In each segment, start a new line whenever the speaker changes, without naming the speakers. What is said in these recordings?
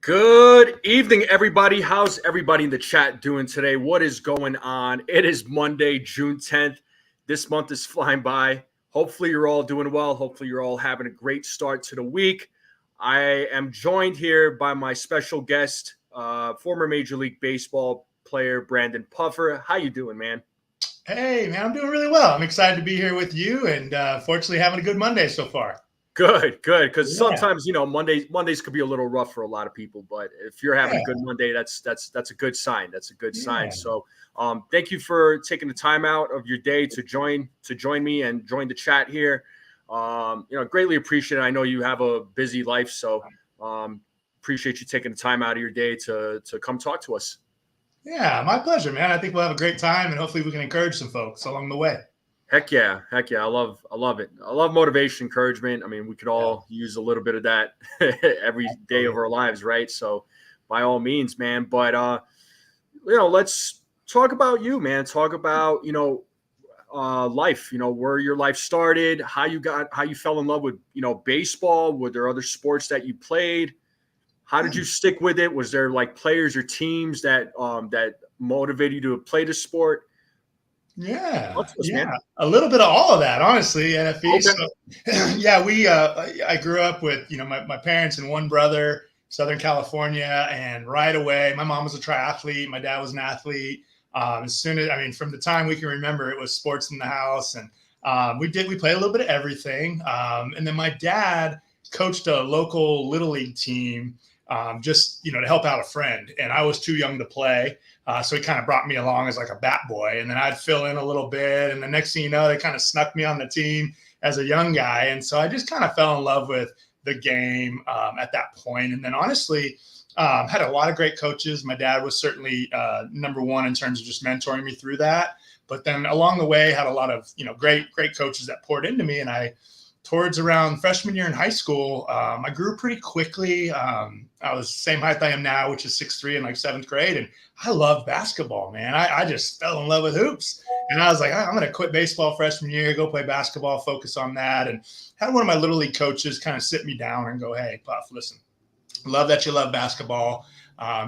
Good evening, everybody. How's everybody in the chat doing today? What is going on? It is Monday, June 10th. This month is flying by. Hopefully, you're all doing well. Hopefully, you're all having a great start to the week. I am joined here by my special guest, former Major League Baseball player Brandon Puffer. How you doing, man?
Hey, man, I'm doing really well. I'm excited to be here with you and fortunately having a good Monday so far.
Good. Because
Yeah,
sometimes Mondays could be a little rough for a lot of people, but if you're having a good Monday, that's a good sign. That's a good sign.
yeah.
So, thank you for taking the time out of your day to join me and join the chat here. Greatly appreciate it. I know you have a busy life, so appreciate you taking the time out of your day to come talk to us.
Yeah, my pleasure, man. I think we'll have a great time and hopefully we can encourage some folks along the way.
Heck yeah. I love it. I love motivation, encouragement. I mean, we could all use a little bit of that every day of our lives, right? So by all means, man. But let's talk about you, man. Talk about, life, where your life started, how you fell in love with, baseball. Were there other sports that you played? How did you stick with it? Was there like players or teams that motivated you to play the sport?
Yeah. A little bit of all of that, honestly, NFE.
Okay.
So, I grew up with, my parents and one brother, Southern California. And right away, my mom was a triathlete. My dad was an athlete. From the time we can remember, it was sports in the house. And we played a little bit of everything. And then my dad coached a local Little League team to help out a friend. And I was too young to play. So he kind of brought me along as like a bat boy, and then I'd fill in a little bit. And the next thing you know, they kind of snuck me on the team as a young guy. And so I just kind of fell in love with the game at that point. And then honestly, had a lot of great coaches. My dad was certainly number one in terms of just mentoring me through that. But then along the way, had a lot of, great coaches that poured into me. And towards around freshman year in high school, I grew pretty quickly. I was the same height I am now, which is 6'3" in like seventh grade. And I loved basketball, man. I just fell in love with hoops. And I was like, I'm going to quit baseball freshman year, go play basketball, focus on that. And had one of my Little League coaches kind of sit me down and go, hey, Puff, listen, love that you love basketball.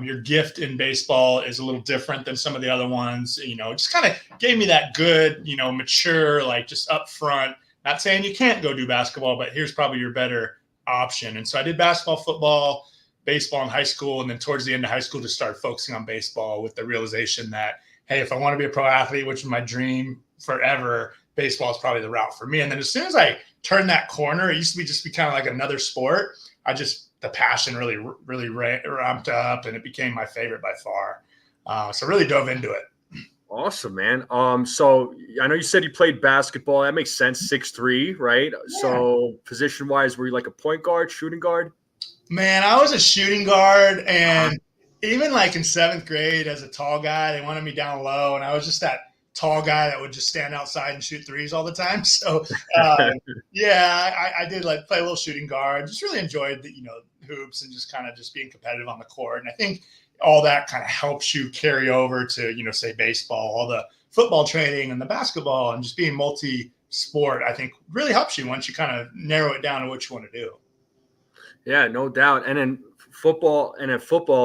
Your gift in baseball is a little different than some of the other ones. Just kind of gave me that good, mature, like just upfront. Not saying you can't go do basketball, but here's probably your better option. And so I did basketball, football, baseball in high school. And then towards the end of high school, just started focusing on baseball with the realization that, hey, if I want to be a pro athlete, which is my dream forever, baseball is probably the route for me. And then as soon as I turned that corner, it used to be kind of like another sport. The passion really ramped up and it became my favorite by far. So really dove into it.
Awesome, man. So I know you said you played basketball. That makes sense. 6'3", right? Yeah. So position wise, were you like a point guard, shooting guard?
Man, I was a shooting guard, and even like in seventh grade as a tall guy, they wanted me down low, and I was just that tall guy that would just stand outside and shoot threes all the time. So I did like play a little shooting guard. Just really enjoyed the hoops and just kind of just being competitive on the court. And I think all that kind of helps you carry over to, say baseball, all the football training and the basketball and just being multi-sport, I think really helps you once you kind of narrow it down to what you want to do.
Yeah, no doubt. And in football,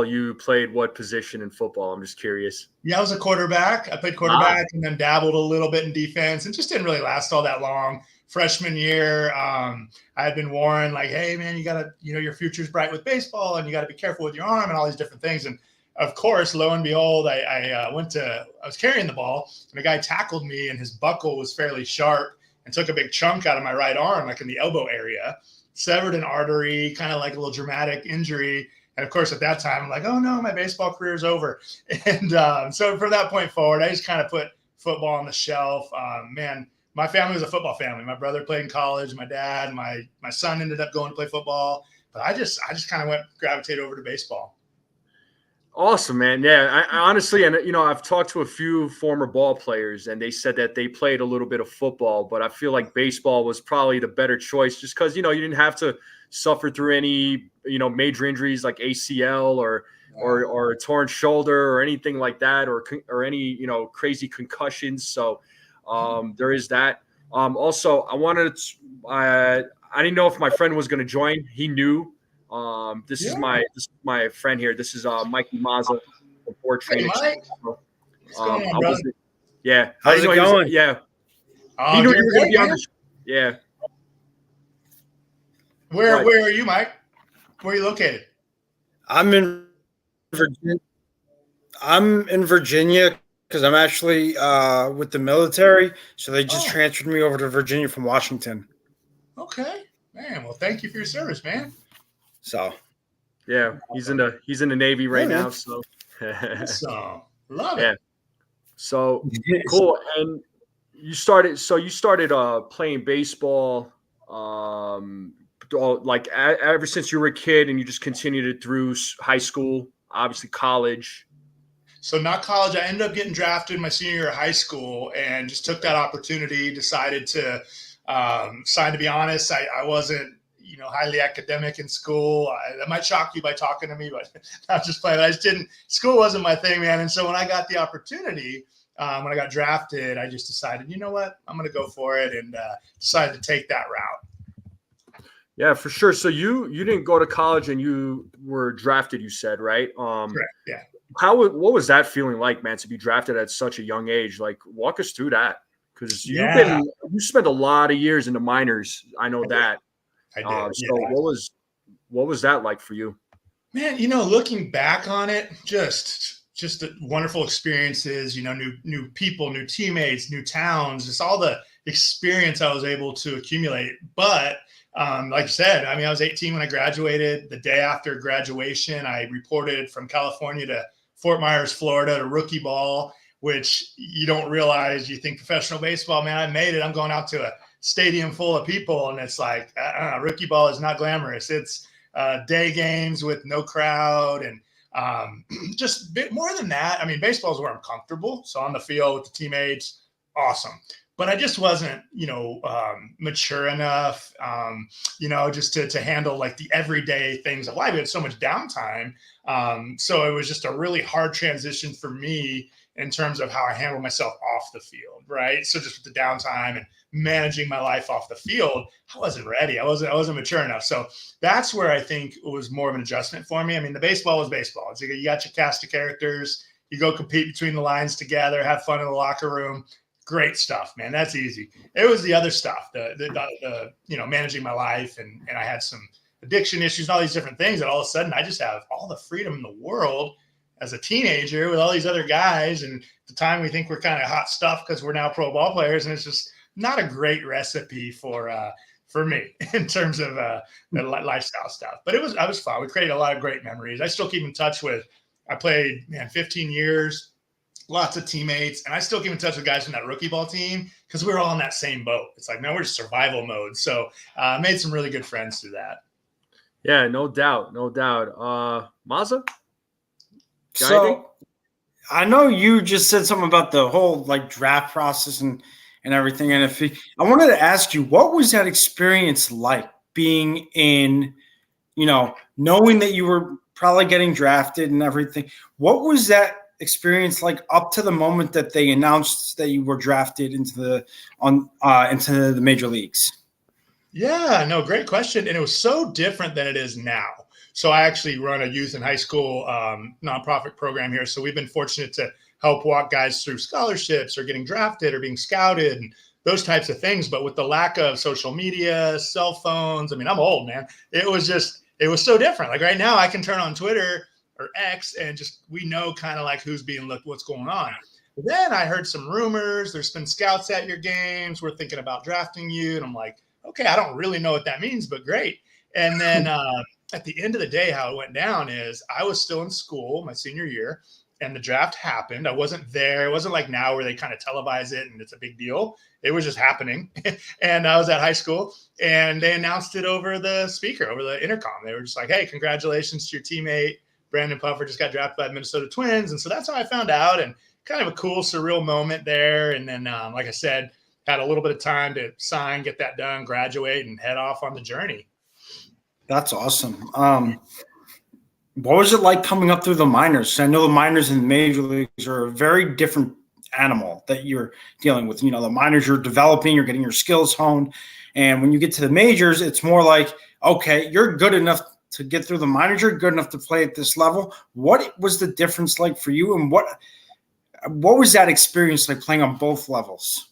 you played what position in football? I'm just curious.
Yeah, I was a quarterback. I played quarterback and then dabbled a little bit in defense and just didn't really last all that long. Freshman year, I had been warned like, hey, man, you got to, your future's bright with baseball and you got to be careful with your arm and all these different things. And of course, lo and behold, I was carrying the ball and a guy tackled me and his buckle was fairly sharp and took a big chunk out of my right arm, like in the elbow area, severed an artery, kind of like a little dramatic injury. And of course, at that time, I'm like, oh no, my baseball career is over. And so from that point forward, I just kind of put football on the shelf. My family was a football family. My brother played in college. My dad, my son ended up going to play football. But I just kind of gravitated over to baseball.
Awesome, man. Yeah, I honestly, and I've talked to a few former ball players, and they said that they played a little bit of football, but I feel like baseball was probably the better choice, just because you didn't have to suffer through any major injuries like ACL or a torn shoulder or anything like that, or any crazy concussions. So there is that. Also, I didn't know if my friend was going to join. He knew This is my friend here. This is Mikey Mazza from Ford Training.
Hey, Mike. What's going on, brother?
Yeah.
How's it going?
Yeah.
Oh,
he knew you were going to be on
man.
the Yeah.
Where are you, Mike? Where are you located?
I'm in Virginia. Because I'm actually with the military, so they just transferred me over to Virginia from Washington.
Okay, man. Well, thank you for your service, man.
So,
yeah, he's in the Navy right now. So,
awesome. Love it.
So cool. And you started playing baseball, like ever since you were a kid, and you just continued it through high school, obviously college.
So not college. I ended up getting drafted my senior year of high school and just took that opportunity, decided to sign. To be honest, I wasn't, highly academic in school. That might shock you by talking to me, but not just playing. I just didn't, school wasn't my thing, man. And so when I got the opportunity, when I got drafted, I just decided, you know what, I'm going to go for it, and decided to take that route.
Yeah, for sure. So you didn't go to college and you were drafted, you said, right?
Correct. Yeah.
What was that feeling like, man, to be drafted at such a young age? Like, walk us through that, because you spent a lot of years in the minors. I know that.
I did.
So what was that like for you?
Man, looking back on it, just wonderful experiences. New people, new teammates, new towns, just all the experience I was able to accumulate. But like I said, I was 18 when I graduated. The day after graduation, I reported from California to Fort Myers, Florida, to rookie ball, which you don't realize. You think professional baseball, man, I made it. I'm going out to a stadium full of people, and it's like rookie ball is not glamorous. It's day games with no crowd, and just a bit more than that. Baseball is where I'm comfortable. So on the field with the teammates, awesome. But I just wasn't, mature enough, just to handle like the everyday things of life. We had so much downtime. So it was just a really hard transition for me in terms of how I handle myself off the field, right? So just with the downtime and managing my life off the field, I wasn't ready. I wasn't mature enough. So that's where I think it was more of an adjustment for me. The baseball was baseball. It's like you got your cast of characters, you go compete between the lines together, have fun in the locker room. Great stuff, man. That's easy. It was the other stuff, the managing my life, and I had some addiction issues and all these different things that all of a sudden I just have all the freedom in the world as a teenager with all these other guys. And at the time we think we're kind of hot stuff because we're now pro ball players, and it's just not a great recipe for me in terms of the lifestyle stuff. But I was fun. We created a lot of great memories. I still keep in touch with. I played 15 years. Lots of teammates, and I still keep in touch with guys from that rookie ball team because we were all in that same boat. It's like, man, we're just survival mode. So I made some really good friends through that.
Yeah, no doubt. Mazza?
So I know you just said something about the whole draft process and everything. And I wanted to ask you, what was that experience like being in, knowing that you were probably getting drafted and everything? What was that experience like up to the moment that they announced that you were drafted into the major leagues?
Yeah, no, great question. And it was so different than it is now. So I actually run a youth and high school nonprofit program here. So we've been fortunate to help walk guys through scholarships or getting drafted or being scouted and those types of things. But with the lack of social media, cell phones, I'm old, man. It was so different. Like right now I can turn on Twitter or X, and just we know kind of like who's being looked, what's going on. But then I heard some rumors. There's been scouts at your games. We're thinking about drafting you, and I'm like, okay, I don't really know what that means, but great. And then at the end of the day, how it went down is I was still in school my senior year, and the draft happened. I wasn't there. It wasn't like now where they kind of televise it and it's a big deal. It was just happening. And I was at high school, and they announced it over the speaker, over the intercom. They were just like, hey, congratulations to your teammate. Brandon Puffer just got drafted by the Minnesota Twins. And so that's how I found out, and kind of a cool, surreal moment there. And then, like I said, had a little bit of time to sign, get that done, graduate, and head off on the journey.
That's awesome. What was it like coming up through the minors? I know the minors in the major leagues are a very different animal that you're dealing with. The minors, you're developing, you're getting your skills honed. And when you get to the majors, it's more like, okay, you're good enough to get through the minors. You're good enough to play at this level. What was the difference like for you, and what was that experience like playing on both levels?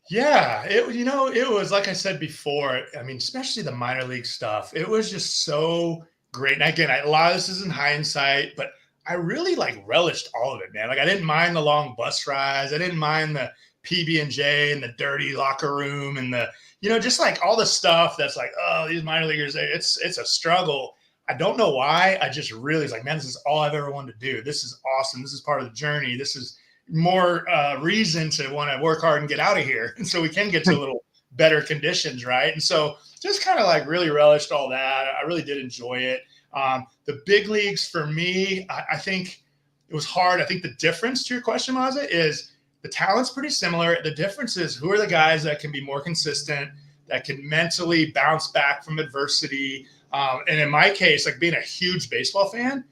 Yeah, it was like I said before. I mean, especially the minor league stuff. It was just so great. And again, a lot of this is in hindsight, but I really like relished all of it, man. Like I didn't mind the long bus rides. I didn't mind the PB&J and the dirty locker room and the, just like all the stuff that's like, oh, these minor leaguers, it's a struggle. I don't know why. I just really was like, man, this is all I've ever wanted to do. This is awesome. This is part of the journey. This is more reason to want to work hard and get out of here. And so we can get to a little better conditions, right? And so just kind of like really relished all that. I really did enjoy it. The big leagues for me, I think it was hard. I think the difference to your question, Maza, is the talent's pretty similar. The difference is who are the guys that can be more consistent, that can mentally bounce back from adversity. And in my case, like being a huge baseball fan,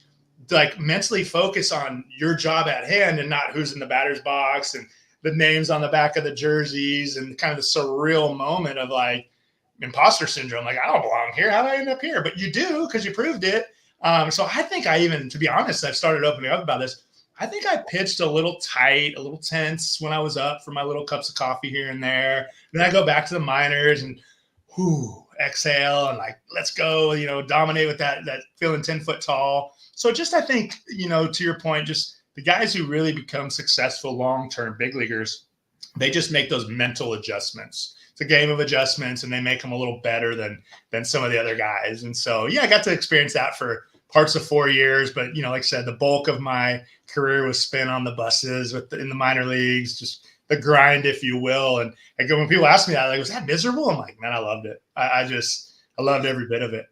like mentally focus on your job at hand and not who's in the batter's box and the names on the back of the jerseys and kind of the surreal moment of like imposter syndrome. Like, I don't belong here. How did I end up here? But you do, because you proved it. So I think to be honest, I've started opening up about this. I think I pitched a little tight, a little tense when I was up for my little cups of coffee here and there. Then I go back to the minors and exhale and like, let's go, dominate with that feeling 10 foot tall. So just, I think, to your point, just the guys who really become successful long-term big leaguers, they just make those mental adjustments. It's a game of adjustments, and they make them a little better than some of the other guys. And so, yeah, I got to experience that for parts of 4 years. But, like I said, the bulk of my career was spent on the buses in the minor leagues, just the grind, if you will. And when people ask me that, like, was that miserable? I'm like, man, I loved it. I loved every bit of it.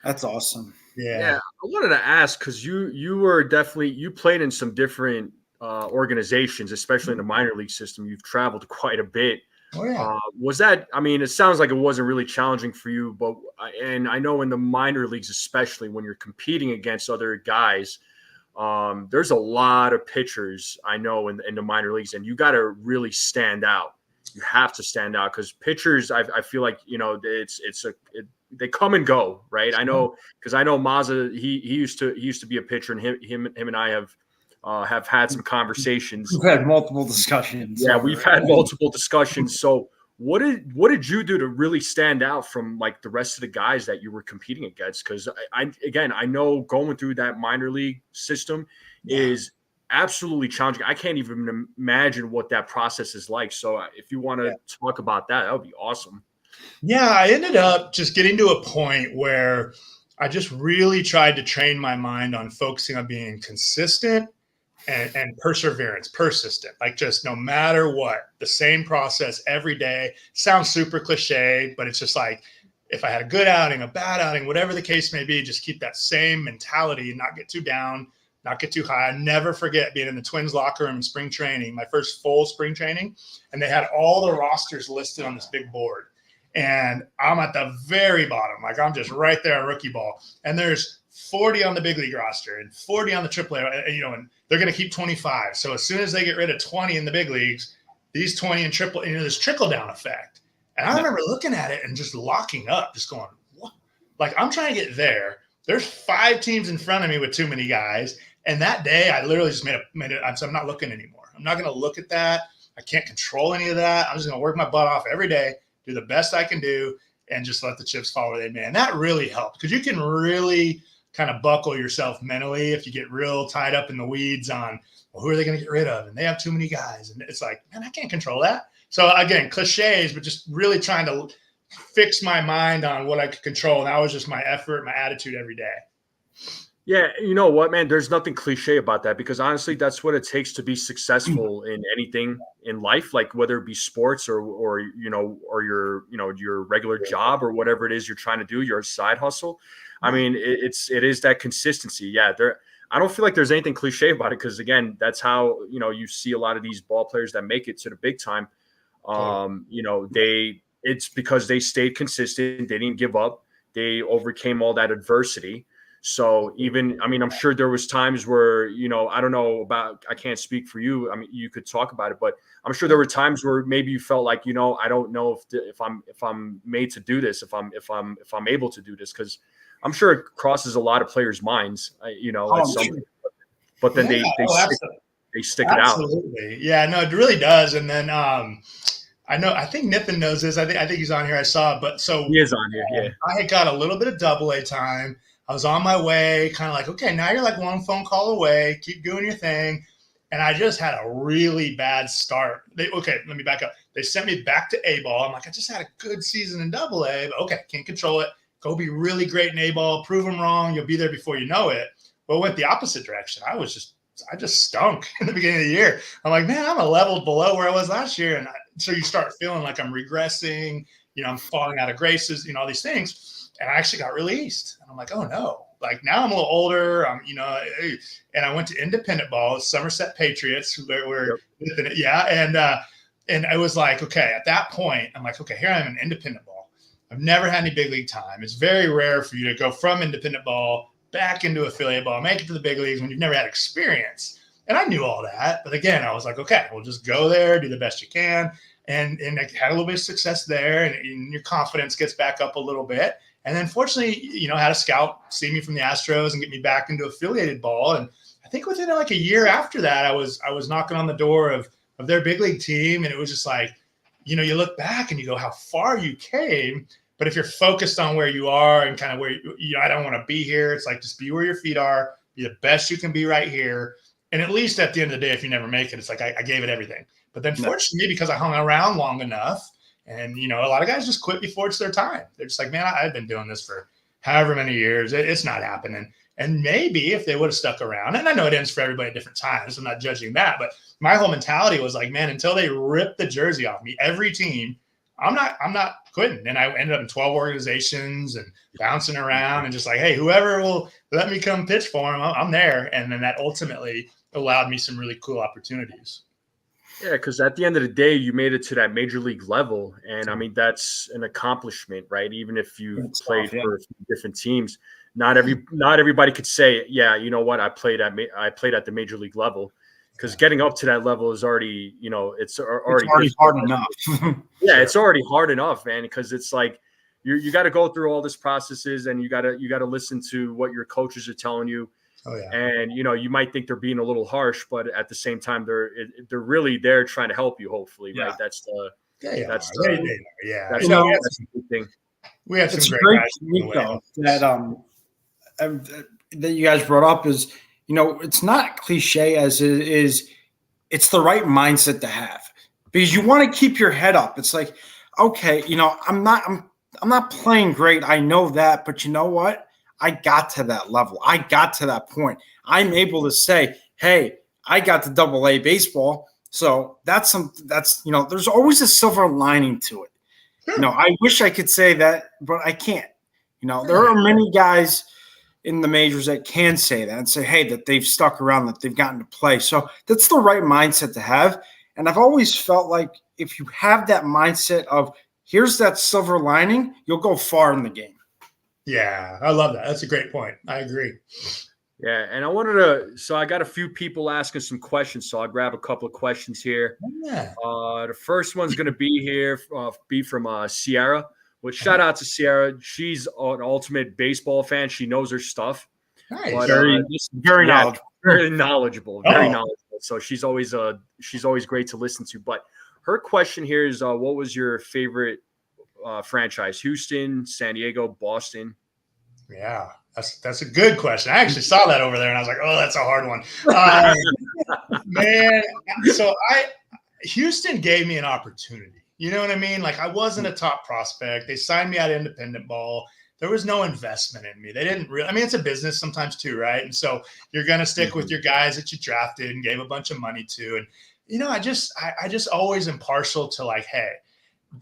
That's awesome.
Yeah.
I wanted to ask, because you played in some different organizations, especially in the minor league system. You've traveled quite a bit.
Oh, yeah.
Was that, it sounds like it wasn't really challenging for you, and I know in the minor leagues, especially when you're competing against other guys, there's a lot of pitchers I know in the minor leagues, and you got to really stand out. You have to stand out, because pitchers, I feel like, they come and go, right? I know, because I know Maza, he used to be a pitcher, and him and I have had some conversations.
We've had multiple discussions.
Yeah, we've had multiple discussions. So what did you do to really stand out from like the rest of the guys that you were competing against? Because I know going through that minor league system is absolutely challenging. I can't even imagine what that process is like. So if you want to talk about that, that would be awesome.
Yeah, I ended up just getting to a point where I just really tried to train my mind on focusing on being consistent and persistent. Like, just no matter what, the same process every day. Sounds super cliche, but it's just like, if I had a good outing, a bad outing, whatever the case may be, just keep that same mentality and not get too down, not get too high. I never forget being in the Twins locker room in spring training, my first full spring training, and they had all the rosters listed on this big board. And I'm at the very bottom. Like, I'm just right there on rookie ball. And there's 40 on the big league roster and 40 on the AAA, and they're going to keep 25. So as soon as they get rid of 20 in the big leagues, these 20 in triple, this trickle down effect. And I remember looking at it and just locking up, just going, what? Like, I'm trying to get there. There's 5 teams in front of me with too many guys. And that day I literally just made it. I'm not looking anymore. I'm not going to look at that. I can't control any of that. I'm just going to work my butt off every day, do the best I can do, and just let the chips fall where they may. And that really helped, because you can really kind of buckle yourself mentally if you get real tied up in the weeds on, well, who are they going to get rid of? And they have too many guys. And it's like, man, I can't control that. So again, cliches, but just really trying to fix my mind on what I could control. And that was just my effort, my attitude every day.
Yeah, you know what, man? There's nothing cliche about that, because honestly, that's what it takes to be successful in anything in life, like whether it be sports or your regular job or whatever it is you're trying to do, your side hustle. I mean, it is that consistency. Yeah, I don't feel like there's anything cliche about it, because again, that's how you see a lot of these ball players that make it to the big time. It's because they stayed consistent. They didn't give up. They overcame all that adversity. So even, I mean, I'm sure there was times where, I don't know I can't speak for you. I mean, you could talk about it, but I'm sure there were times where maybe you felt like, I don't know if I'm made to do this, if I'm able to do this, because I'm sure it crosses a lot of players' minds, at some point. But then they stick it out.
Absolutely. Yeah, no, it really does. And then I think Nippon knows this. I think he's on here. I saw it. But so
he is on here. Yeah.
I had got a little bit of AA time. I was on my way, kind of like, okay, now you're like one phone call away. Keep doing your thing. And I just had a really bad start. Okay, let me back up. They sent me back to A-ball. I'm like, I just had a good season in AA, but okay, can't control it. Go be really great in A-ball. Prove them wrong. You'll be there before you know it. But it went the opposite direction. I just stunk in the beginning of the year. I'm like, man, I'm a level below where I was last year. And so you start feeling like I'm regressing, I'm falling out of graces, all these things. And I actually got released. And I'm like, oh no. Like now I'm a little older, and I went to independent ball, Somerset Patriots, and it was like, okay, at that point, I'm like, okay, here I am in independent ball. I've never had any big league time. It's very rare for you to go from independent ball back into affiliate ball, make it to the big leagues when you've never had experience. And I knew all that, but again, I was like, okay, we'll just go there, do the best you can, and I had a little bit of success there, and your confidence gets back up a little bit. And then fortunately, had a scout see me from the Astros and get me back into affiliated ball. And I think within like a year after that, I was knocking on the door of their big league team. And it was just like, you look back and you go, how far you came. But if you're focused on where you are and kind of where, I don't want to be here. It's like, just be where your feet are, be the best you can be right here. And at least at the end of the day, if you never make it, it's like, I gave it everything. But then fortunately, because I hung around long enough, and, a lot of guys just quit before it's their time. They're just like, man, I've been doing this for however many years. It's not happening. And maybe if they would have stuck around, and I know it ends for everybody at different times, I'm not judging that, but my whole mentality was like, man, until they rip the jersey off me, every team, I'm not quitting. And I ended up in 12 organizations and bouncing around and just like, hey, whoever will let me come pitch for them, I'm there. And then that ultimately allowed me some really cool opportunities.
Yeah, because at the end of the day, you made it to that major league level. And I mean, that's an accomplishment, right? Even if you played for different teams, not everybody could say, yeah, you know what, I played at the major league level. Because getting up to that level is already, it's already
hard enough.
Yeah, it's already hard enough, man, because it's like you got to go through all these processes and you got to listen to what your coaches are telling you.
Oh, yeah.
And, you might think they're being a little harsh, but at the same time, they're really there trying to help you, hopefully, right? That's the good thing.
We have some great guys
that you guys brought up is, it's not cliche as it is. It's the right mindset to have because you want to keep your head up. It's like, okay, I'm not playing great. I know that, but you know what? I got to that level. I got to that point. I'm able to say, hey, I got to AA baseball. So that's there's always a silver lining to it. I wish I could say that, but I can't. There are many guys in the majors that can say that and say, hey, that they've stuck around, that they've gotten to play. So that's the right mindset to have. And I've always felt like if you have that mindset of here's that silver lining, you'll go far in the game.
Yeah, I love that. That's a great point. I agree.
Yeah, and I got a few people asking some questions, so I'll grab a couple of questions here.
Yeah.
The first one's going to be from Sierra. Well, shout out to Sierra. She's an ultimate baseball fan. She knows her stuff.
Nice.
But,
very knowledgeable.
Very knowledgeable. Very knowledgeable. So she's always great to listen to. But her question here is, what was your favorite franchise? Houston, San Diego, Boston?
Yeah, that's a good question. I actually saw that over there, and I was like, oh, that's a hard one. Man, so Houston gave me an opportunity. You know what I mean? Like I wasn't a top prospect. They signed me out of independent ball. There was no investment in me. They didn't really – I mean, it's a business sometimes too, right? And so you're going to stick with your guys that you drafted and gave a bunch of money to. And, I just always impartial to like, hey,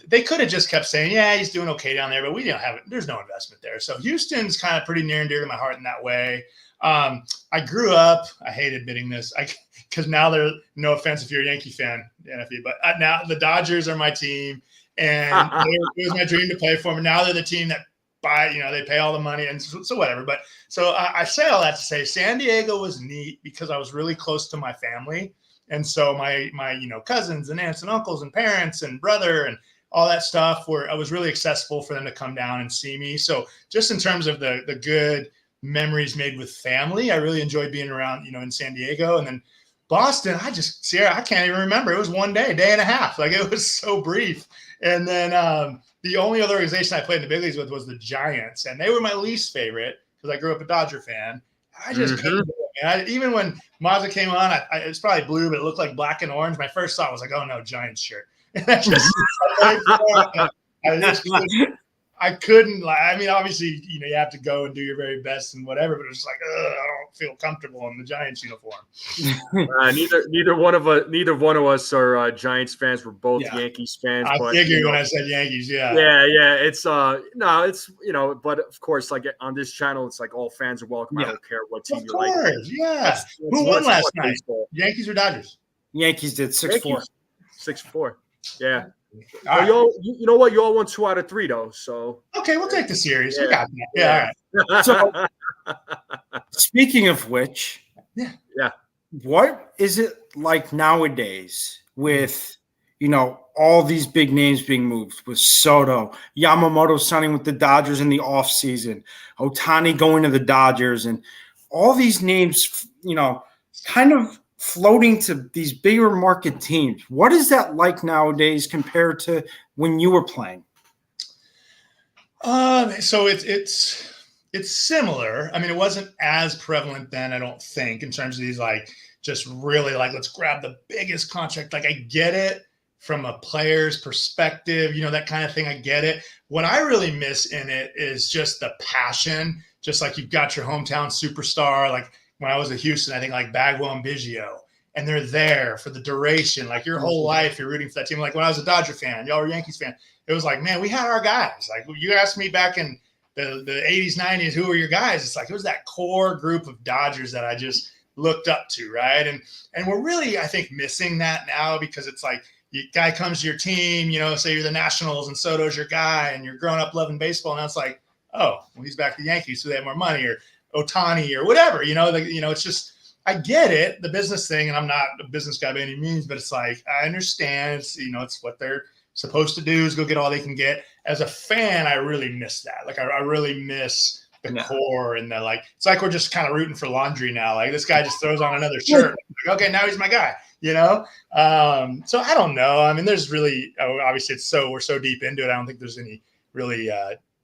they could have just kept saying, yeah, he's doing okay down there, but we don't have it. There's no investment there. So Houston's kind of pretty near and dear to my heart in that way. I grew up – I hate admitting this because now they're – no offense if you're a Yankee fan, NFE, but now the Dodgers are my team. And it was my dream to play for them. And now they're the team that buy, they pay all the money, and so whatever. But so I say all that to say San Diego was neat because I was really close to my family. And so my cousins and aunts and uncles and parents and brother and all that stuff I was really accessible for them to come down and see me. So just in terms of the good memories made with family, I really enjoyed being around, in San Diego. And then Boston, I can't even remember. It was one day and a half. Like, it was so brief. And then the only other organization I played in the big leagues with was the Giants. And they were my least favorite because I grew up a Dodger fan. I just couldn't do it, man. Even when Mazda came on, it was probably blue, but it looked like black and orange. My first thought was like, oh no, Giants shirt. And I couldn't. Obviously, you have to go and do your very best and whatever, but it was like, I don't feel comfortable in the Giants uniform.
Neither one of us are Giants fans. We're both Yankees fans.
I figured when I said Yankees, yeah.
It's but of course, like on this channel, it's like all fans are welcome. I don't care what team you like.
Of course, yeah. Who won last night? Baseball. Yankees or Dodgers?
Yankees did 6-4.
6-4. Yeah. Well, you know what? You all won 2 out of 3, though. So
okay, we'll take the series. We got that. Yeah. All right.
So, speaking of which, what is it like nowadays with all these big names being moved, with Soto, Yamamoto signing with the Dodgers in the offseason, Ohtani going to the Dodgers, and all these names, kind of floating to these bigger market teams? What is that like nowadays compared to when you were playing?
So it's similar. I mean, it wasn't as prevalent then, I don't think, in terms of these just really let's grab the biggest contract. I get it from a player's perspective, that kind of thing. I get it. What I really miss in it is just the passion. Just like you've got your hometown superstar, like when I was at Houston, I think Bagwell and Biggio, and they're there for the duration. Like your whole life, you're rooting for that team. Like when I was a Dodger fan, y'all were Yankees fan. It was like, man, we had our guys. Like you asked me back in the 80s, 90s, who were your guys? It's like, it was that core group of Dodgers that I just looked up to, right? And we're really, I think, missing that now because it's like, guy comes to your team, say you're the Nationals and Soto's your guy and you're growing up loving baseball. And it's like, oh, well, he's back to the Yankees, so they have more money, or Ohtani or whatever, it's just, I get it, the business thing, and I'm not a business guy by any means, but it's like, I understand, it's what they're supposed to do is go get all they can get. As a fan, I really miss that. Like, I really miss the core and it's like we're just kind of rooting for laundry now. Like this guy just throws on another shirt. Like, okay, now he's my guy, So I don't know. I mean, there's really, obviously we're so deep into it. I don't think there's any really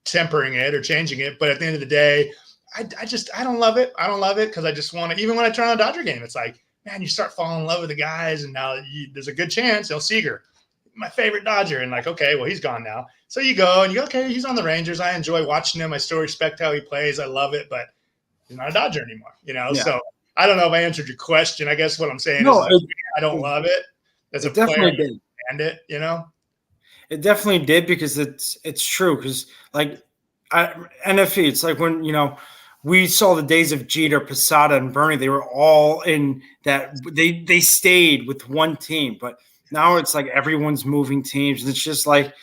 tempering it or changing it. But at the end of the day, I don't love it. I don't love it because I just want to, even when I turn on a Dodger game, it's like, man, you start falling in love with the guys. And now there's a good chance Seager, my favorite Dodger. And okay, well, he's gone now. So you go, okay, he's on the Rangers. I enjoy watching him. I still respect how he plays. I love it, but he's not a Dodger anymore, So I don't know if I answered your question. I guess what I'm saying is I don't love it. As a player, did. And it.
It definitely did because it's true. Because NFE, it's like when, we saw the days of Jeter, Posada, and Bernie. They were all in that. They stayed with one team, but now it's like everyone's moving teams, and it's just like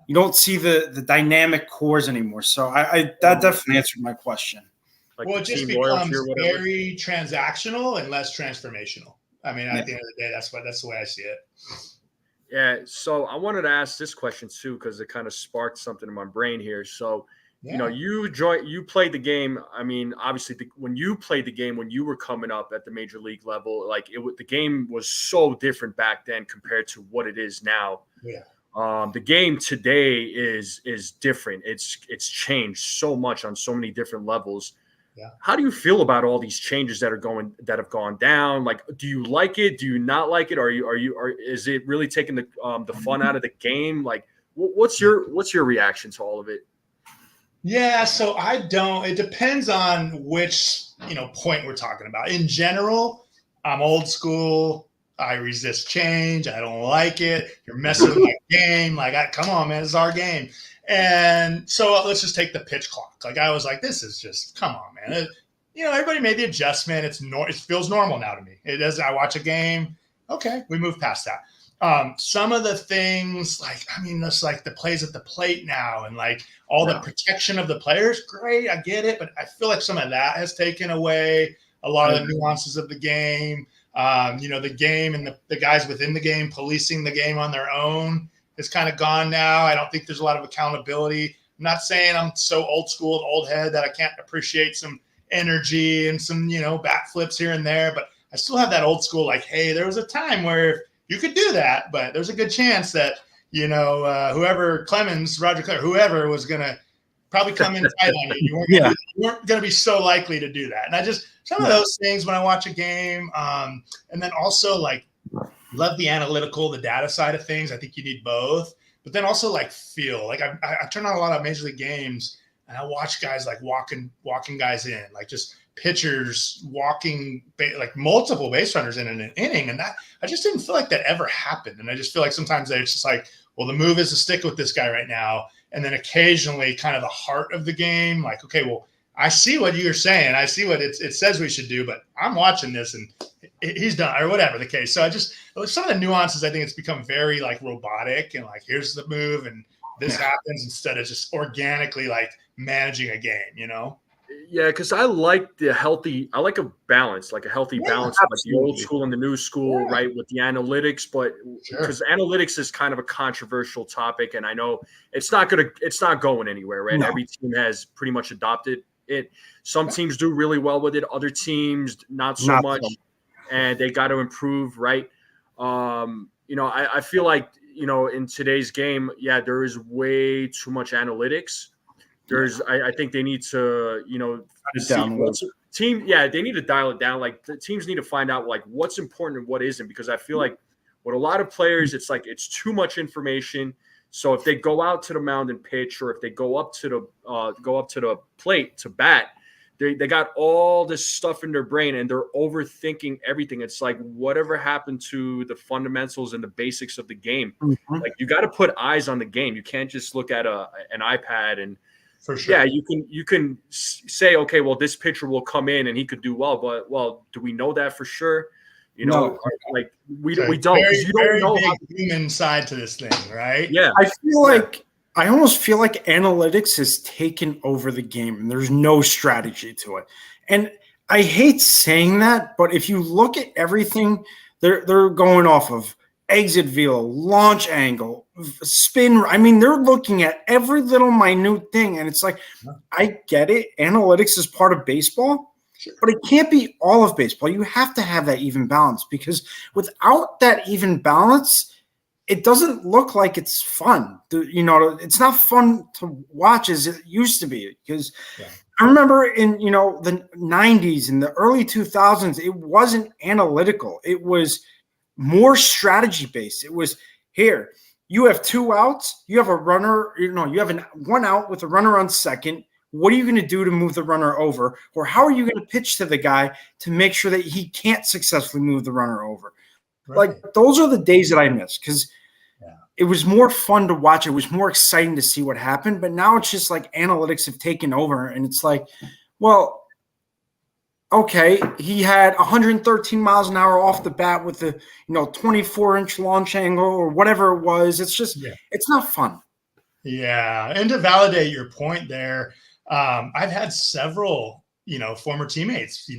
you don't see the dynamic cores anymore. So that definitely answered my question.
It just becomes very transactional and less transformational. I mean, at the end of the day, that's the way I see it.
Yeah. So I wanted to ask this question too because it kind of sparked something in my brain here. So. Yeah. You played the game. I mean, obviously, when you played the game, when you were coming up at the major league level, the game was so different back then compared to what it is now.
Yeah.
The game today is different. It's changed so much on so many different levels.
Yeah.
How do you feel about all these changes that have gone down? Like, do you like it? Do you not like it? Is it really taking the fun out of the game? Like, what's your reaction to all of it?
Yeah, so I don't. It depends on which point we're talking about. In general, I'm old school. I resist change. I don't like it. You're messing with my game. Come on, man, this is our game. And so let's just take the pitch clock. I was like, this is just, come on, man. Everybody made the adjustment. It feels normal now to me. It does. I watch a game. Okay, we move past that. Some of the things, just like the plays at the plate now and like all the protection of the players, great, I get it. But I feel like some of that has taken away a lot of the nuances of the game. The game and the guys within the game policing the game on their own is kind of gone now. I don't think there's a lot of accountability. I'm not saying I'm so old school, old head that I can't appreciate some energy and some, bat flips here and there, but I still have that old school, like, hey, there was a time where you could do that, but there's a good chance that, whoever Roger Clemens, whoever was going to probably come in tight on you. You weren't going to be so likely to do that. And some of those things when I watch a game, and then also like love the analytical, the data side of things. I think you need both, but then also like feel like I turn on a lot of major league games and I watch guys like walking guys in, like just pitchers walking like multiple base runners in an inning. And that, I just didn't feel like that ever happened. And I just feel like sometimes it's just like, well, the move is to stick with this guy right now. And then occasionally kind of the heart of the game, like, okay, well, I see what you're saying. I see what it says we should do, but I'm watching this and he's done, or whatever the case. So some of the nuances, I think it's become very like robotic and like, here's the move and this happens instead of just organically like managing a game,
Yeah, because I like a balance, like a healthy balance, like the old school and the new school, right, with the analytics. But because analytics is kind of a controversial topic, and I know it's not going anywhere, right? No. Every team has pretty much adopted it. Some teams do really well with it, other teams not so much, and they got to improve, right? I feel like in today's game, there is way too much analytics. I think they need to, they need to dial it down. Like the teams need to find out like what's important and what isn't, because I feel like with a lot of players, it's like it's too much information. So if they go out to the mound and pitch, or if they go up to the plate to bat, they got all this stuff in their brain and they're overthinking everything. It's like whatever happened to the fundamentals and the basics of the game. Mm-hmm. Like you got to put eyes on the game. You can't just look at an iPad and. For sure. Yeah, you can say, okay, well, this pitcher will come in and he could do well, but do we know that for sure? No. Like we don't.
Very,
you don't know
how the human side to this thing, right?
Yeah,
I almost feel like analytics has taken over the game, and there's no strategy to it. And I hate saying that, but if you look at everything, they're going off of exit velo, launch angle, spin. I mean, they're looking at every little minute thing. And it's like, I get it. Analytics is part of baseball, but it can't be all of baseball. You have to have that even balance, because without that even balance, it doesn't look like it's fun. It's not fun to watch as it used to be, because I remember in, the 90s and the early 2000s, it wasn't analytical. It was more strategy based. It was, here, you have 2 outs, you have a runner, you have 1 out with a runner on second. What are you going to do to move the runner over? Or how are you going to pitch to the guy to make sure that he can't successfully move the runner over? Right. Like, those are the days that I miss, because it was more fun to watch. It was more exciting to see what happened. But now it's just like analytics have taken over, and it's like, well, okay, he had 113 miles an hour off the bat with the 24-inch launch angle or whatever it was. It's just it's not fun.
Yeah, and to validate your point there, I've had several former teammates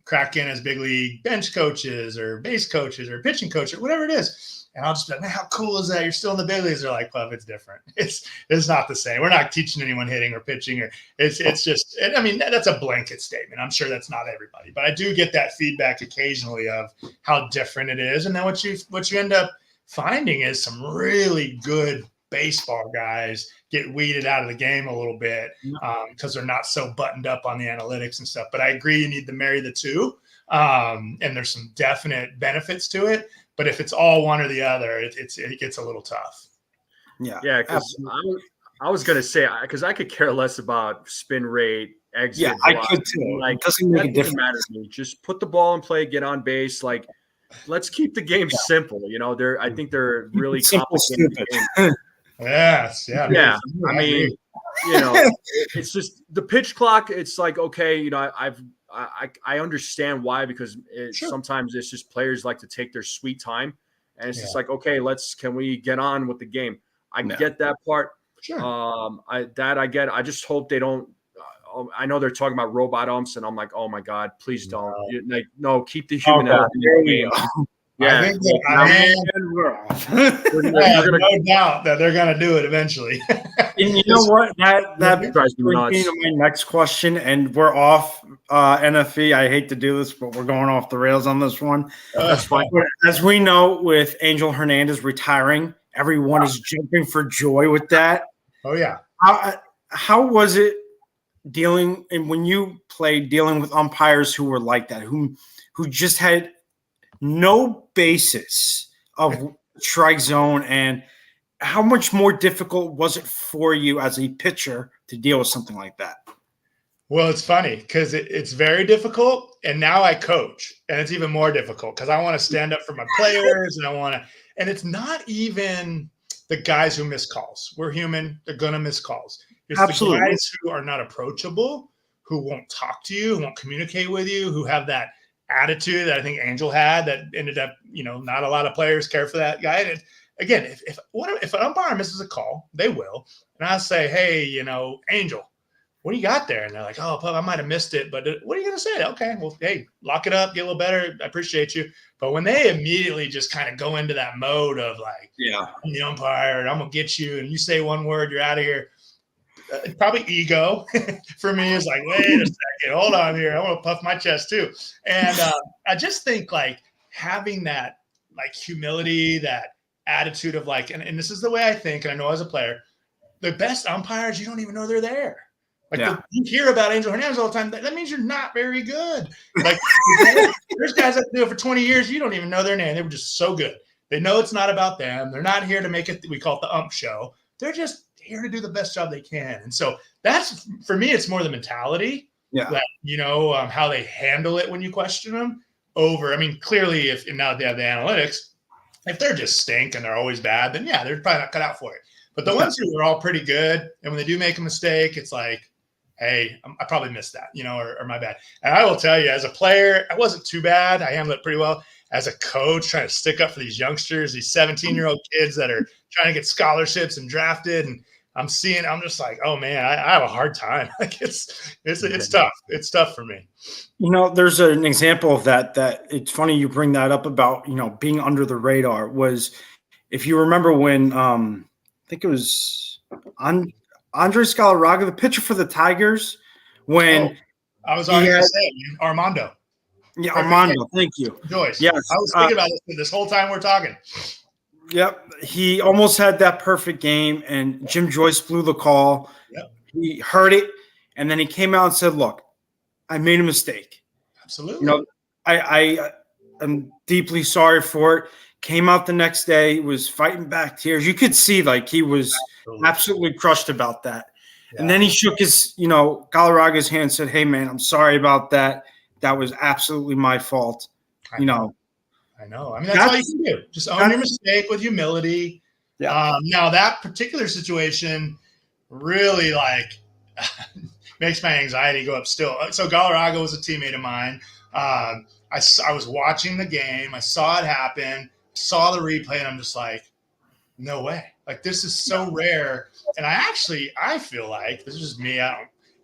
crack in as big league bench coaches or base coaches or pitching coach or whatever it is. And I'll just be like, man, how cool is that? You're still in the big leagues. They're like, well, it's different. It's not the same. We're not teaching anyone hitting or pitching, or it's just, I mean, that's a blanket statement. I'm sure that's not everybody, but I do get that feedback occasionally of how different it is. And then what you end up finding is some really good baseball guys get weeded out of the game a little bit because they're not so buttoned up on the analytics and stuff. But I agree, you need to marry the two. And there's some definite benefits to it. But if it's all one or the other, it gets a little tough.
Yeah, because I was going to say, because I could care less about spin rate, exit.
Yeah, I could too.
Like, doesn't make a difference. Matter to me. Just put the ball in play, get on base. Like, let's keep the game simple. I think they're really
simple,
complicated.
stupid.
Yes,
yeah. I mean, it's just the pitch clock. It's like, okay, I understand why, because sometimes it's just players like to take their sweet time And it's just like, okay, can we get on with the game? I get that part.
Sure.
I get. I just hope they don't. I know they're talking about robot umps, and I'm like, oh my god, please don't. No, keep the human element in the game.
Yeah, I think no doubt that they're going to do it eventually.
And you know what? That
drives me nuts.
Into my next question, and we're off NFE. I hate to do this, but we're going off the rails on this one.
That's fine.
As we know, with Angel Hernandez retiring, everyone is jumping for joy with that.
Oh yeah.
How was it dealing with umpires who were like that, who just had no basis of strike zone, and how much more difficult was it for you as a pitcher to deal with something like that?
Well, it's funny because it's very difficult, and now I coach, and it's even more difficult because I want to stand up for my players, and it's not even the guys who miss calls. We're human; they're gonna miss calls. It's
Absolutely.
The guys who are not approachable, who won't talk to you, who won't communicate with you, who have that attitude that I think Angel had that ended up, not a lot of players care for that guy. And again, if an umpire misses a call, they will. And I'll say, hey, Angel, what do you got there? And they're like, oh, Pup, I might have missed it, but what are you going to say? Okay, well, hey, lock it up, get a little better. I appreciate you. But when they immediately just kind of go into that mode of like, I'm the umpire and I'm going to get you, and you say one word, you're out of here. Probably ego for me is like, wait a second, hold on here. I want to puff my chest too. And I just think like having that like humility, that attitude of like, and this is the way I think, and I know as a player, the best umpires, you don't even know they're there. Like you hear about Angel Hernandez all the time. That means you're not very good. Like there's guys that do it for 20 years. You don't even know their name. They were just so good. They know it's not about them. They're not here to make it. We call it the ump show. They're just here to do the best job they can. And so that's, for me, it's more the mentality that, how they handle it when you question them over. I mean, clearly now they have the analytics, if they're just stink and they're always bad, then they're probably not cut out for it. But the ones who are all pretty good, and when they do make a mistake, it's like, hey, I probably missed that, or my bad. And I will tell you, as a player, I wasn't too bad. I handled it pretty well. As a coach, trying to stick up for these youngsters, these 17-year-old kids that are trying to get scholarships and drafted, and I'm just like, oh man, I have a hard time. Like it's tough. It's tough for me.
There's an example of that it's funny you bring that up about, being under the radar. Was, if you remember when I think it was Andre Scalaraga, the pitcher for the Tigers, when
I was already going to say Armando.
Yeah, Armando, thank you.
Joyce. Yes. I was thinking about this whole time we're talking.
Yep. He almost had that perfect game, and Jim Joyce blew the call.
Yep.
He heard it, and then he came out and said, look, I made a mistake.
Absolutely.
I am deeply sorry for it. Came out the next day, was fighting back tears. You could see like he was absolutely crushed about that. Yeah. And then he shook his, Galarraga's hand and said, hey, man, I'm sorry about that. That was absolutely my fault.
I know. I mean, that's all you can do. Just own your mistake with humility.
Yeah.
Now, that particular situation really makes my anxiety go up still. So Galarraga was a teammate of mine. I was watching the game. I saw it happen. Saw the replay, and I'm just like, no way. Like, this is so rare. And I feel like, this is just me,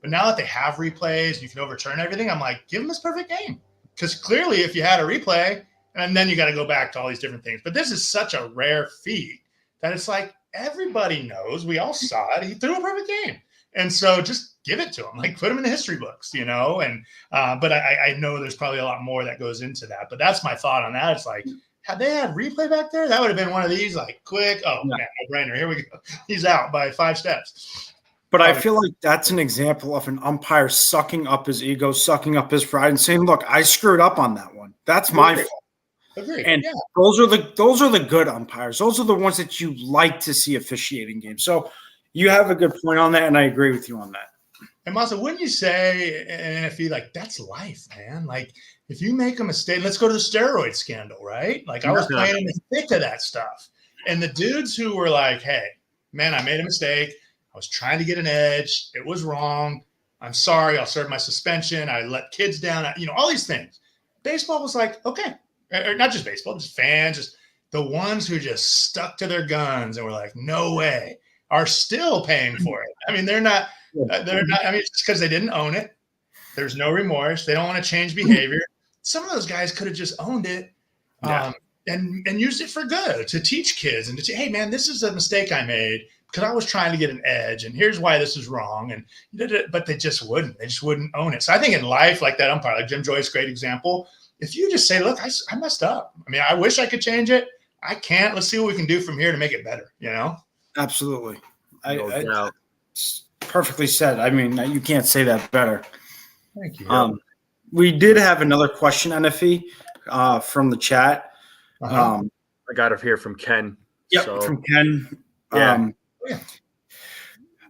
but now that they have replays, you can overturn everything, I'm like, give them this perfect game. Because clearly, if you had a replay, and then you got to go back to all these different things. But this is such a rare feat that it's like everybody knows. We all saw it. He threw a perfect game. And so just give it to him. Like, put him in the history books, And but I know there's probably a lot more that goes into that. But that's my thought on that. It's like, had they had replay back there, that would have been one of these, like, quick. Oh, man, no-brainer. Here we go. He's out by 5 steps.
But I feel like that's an example of an umpire sucking up his ego, sucking up his pride, and saying, look, I screwed up on that one. That's my fault.
Agreed.
And those are the good umpires. Those are the ones that you like to see officiating games. So you have a good point on that, and I agree with you on that.
And Masa, wouldn't you say, and if you that's life, man. Like, if you make a mistake, let's go to the steroid scandal, right? Like, I was playing in the thick of that stuff, and the dudes who were like, "Hey, man, I made a mistake. I was trying to get an edge. It was wrong. I'm sorry. I'll serve my suspension. I let kids down. All these things." Baseball was like, okay. Or not just baseball, just fans, just the ones who just stuck to their guns and were like, no way, are still paying for it. I mean, they're not, I mean, it's because they didn't own it. There's no remorse. They don't want to change behavior. Some of those guys could have just owned it and used it for good, to teach kids and to say, hey, man, this is a mistake I made because I was trying to get an edge, and here's why this is wrong. And but they just wouldn't. They just wouldn't own it. So I think in life, like that umpire, like Jim Joyce, great example. If you just say, look, I messed up. I mean, I wish I could change it. I can't. Let's see what we can do from here to make it better, you know?
Absolutely. I perfectly said. I mean, you can't say that better.
Thank you.
We did have another question, NFE, from the chat.
I got it here from Ken.
Yep,
so.
From Ken.
Yeah.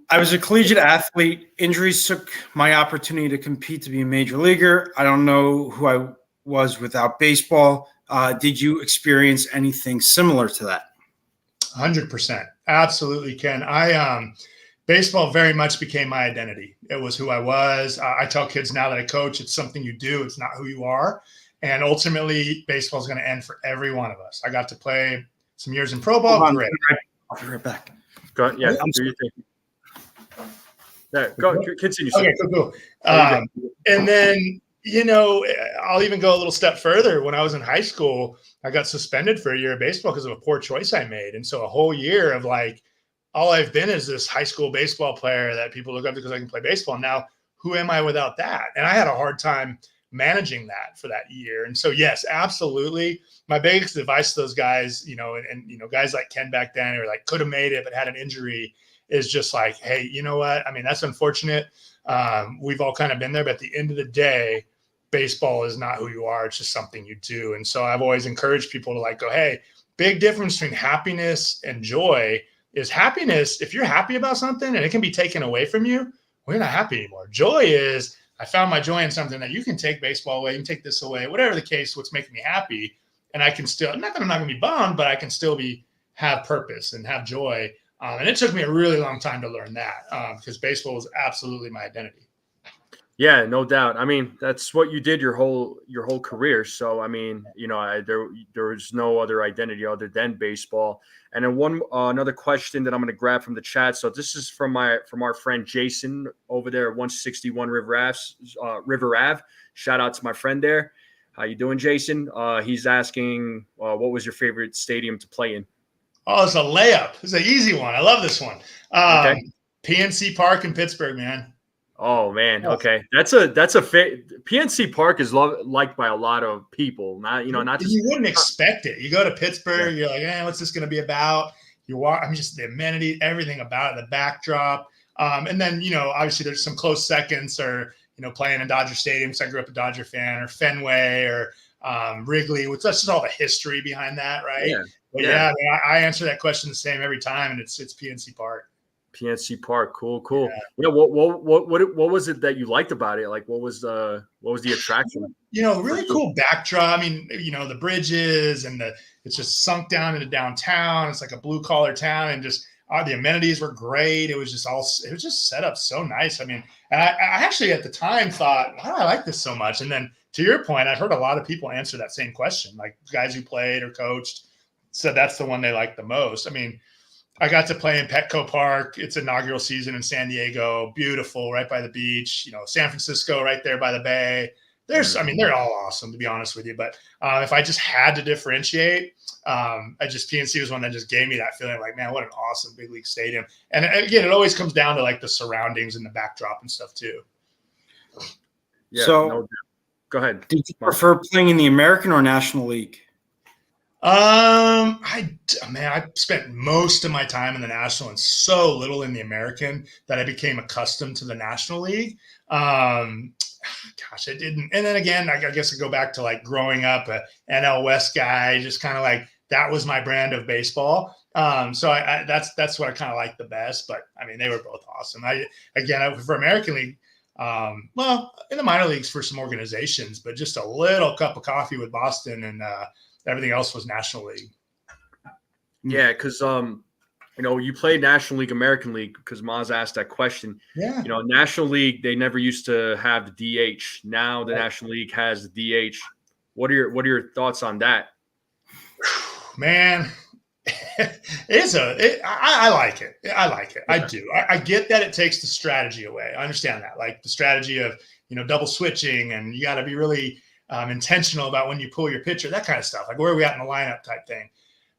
I was a collegiate athlete. Injuries took my opportunity to compete to be a major leaguer. I don't know who I was without baseball. Did you experience anything similar to that?
100%. Absolutely, Ken. Baseball very much became my identity. It was who I was. I tell kids now that I coach, it's something you do. It's not who you are. And ultimately, baseball is going to end for every one of us. I got to play some years in pro ball. Great.
I'll be right back.
Go ahead. Yeah. Do your thing. Yeah, go continue.
Okay, cool. And then, you know, I'll even go a little step further. When I was in high school, I got suspended for a year of baseball because of a poor choice I made. And so a whole year of like, all I've been is this high school baseball player that people look up to because I can play baseball. Now, who am I without that? And I had a hard time managing that for that year. And so, yes, absolutely. My biggest advice to those guys, you know, and you know, guys like Ken back then, or like could have made it but had an injury, is just like, hey, you know what? I mean, that's unfortunate. We've all kind of been there, but at the end of the day, baseball is not who you are. It's just something you do. And so I've always encouraged people to like go, hey, big difference between happiness and joy is happiness. If you're happy about something and it can be taken away from you, well, you're not happy anymore. Joy is, I found my joy in something that you can take baseball away, you can take this away, whatever the case, what's making me happy. And I can still, not that I'm not going to be bummed, but I can still have purpose and have joy. And it took me a really long time to learn that because baseball was absolutely my identity.
Yeah, no doubt. I mean, that's what you did your whole career. So, I mean, you know, there was no other identity other than baseball. And then another question that I'm going to grab from the chat. So this is from our friend Jason over there at 161 River Ave. Shout out to my friend there. How you doing, Jason? He's asking, what was your favorite stadium to play in?
Oh, it's a layup. It's an easy one. I love this one.
Okay.
PNC Park in Pittsburgh, man.
Oh man, okay, that's a PNC Park is liked by a lot of people. Not just,
you wouldn't expect it. You go to Pittsburgh, you're like, what's this going to be about? You walk, I mean, just the amenity, everything about it, the backdrop, and then you know, obviously there's some close seconds, or you know, playing in Dodger Stadium because I grew up a Dodger fan, or Fenway, or Wrigley. That's just all the history behind that, right?
Yeah.
But yeah, I answer that question the same every time, and it's PNC Park.
PNC Park, cool. Yeah, what was it that you liked about it? Like, what was the attraction?
You know, really cool backdrop. I mean, you know, the bridges and it's just sunk down into downtown. It's like a blue collar town, and just the amenities were great. It was just set up so nice. I mean, and I actually at the time thought, why do I like this so much? And then to your point, I've heard a lot of people answer that same question, like guys who played or coached said that's the one they liked the most. I mean, I got to play in Petco Park. Its inaugural season in San Diego. Beautiful, right by the beach. You know, San Francisco, right there by the bay. They're all awesome, to be honest with you. But if I just had to differentiate, PNC was one that just gave me that feeling like, man, what an awesome big league stadium. And again, it always comes down to like the surroundings and the backdrop and stuff too.
Yeah.
So,
go ahead.
Did you prefer playing in the American or National League?
I spent most of my time in the National and so little in the American that I became accustomed to the National League. Gosh, I didn't. And then again, I guess I go back to like growing up a NL West guy, just kind of like that was my brand of baseball. So that's what I kind of like the best. But I mean, they were both awesome. For American League, well, in the minor leagues for some organizations, but just a little cup of coffee with Boston and everything else was National League.
Yeah, because you know, you played National League, American League, because Maz asked that question.
Yeah.
You know, National League, they never used to have the DH. Now the National League has the DH. What are your thoughts on that?
Man, I like it. I like it. I do. I get that it takes the strategy away. I understand that. Like the strategy of, double switching, and you got to be really intentional about when you pull your pitcher, that kind of stuff. Like where are we at in the lineup type thing.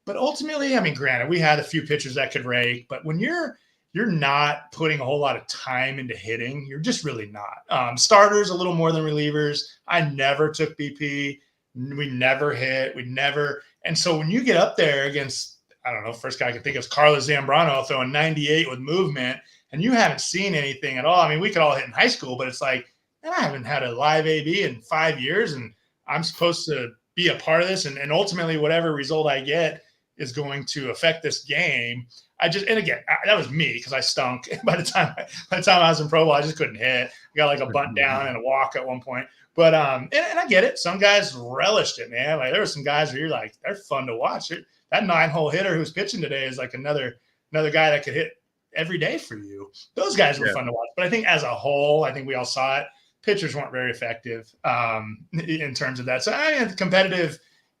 But ultimately, I mean, granted, we had a few pitchers that could rake, but when you're not putting a whole lot of time into hitting, you're just really not. Starters a little more than relievers. I never took BP. We never hit. We never. And so when you get up there against, I don't know, first guy I could think of is Carlos Zambrano throwing 98 with movement, and you haven't seen anything at all. I mean, we could all hit in high school, but it's like, man, I haven't had a live AB in 5 years, and I'm supposed to be a part of this. And ultimately, whatever result I get is going to affect this game. And again, that was me because I stunk. By the time I was in Pro Bowl, I just couldn't hit. I got like a bunt down and a walk at one point. But and I get it. Some guys relished it, man. Like there were some guys where you're like, they're fun to watch. That 9-hole hitter who's pitching today is like another guy that could hit every day for you. Those guys were fun to watch. But I think as a whole, I think we all saw it. Pitchers weren't very effective in terms of that. So the competitive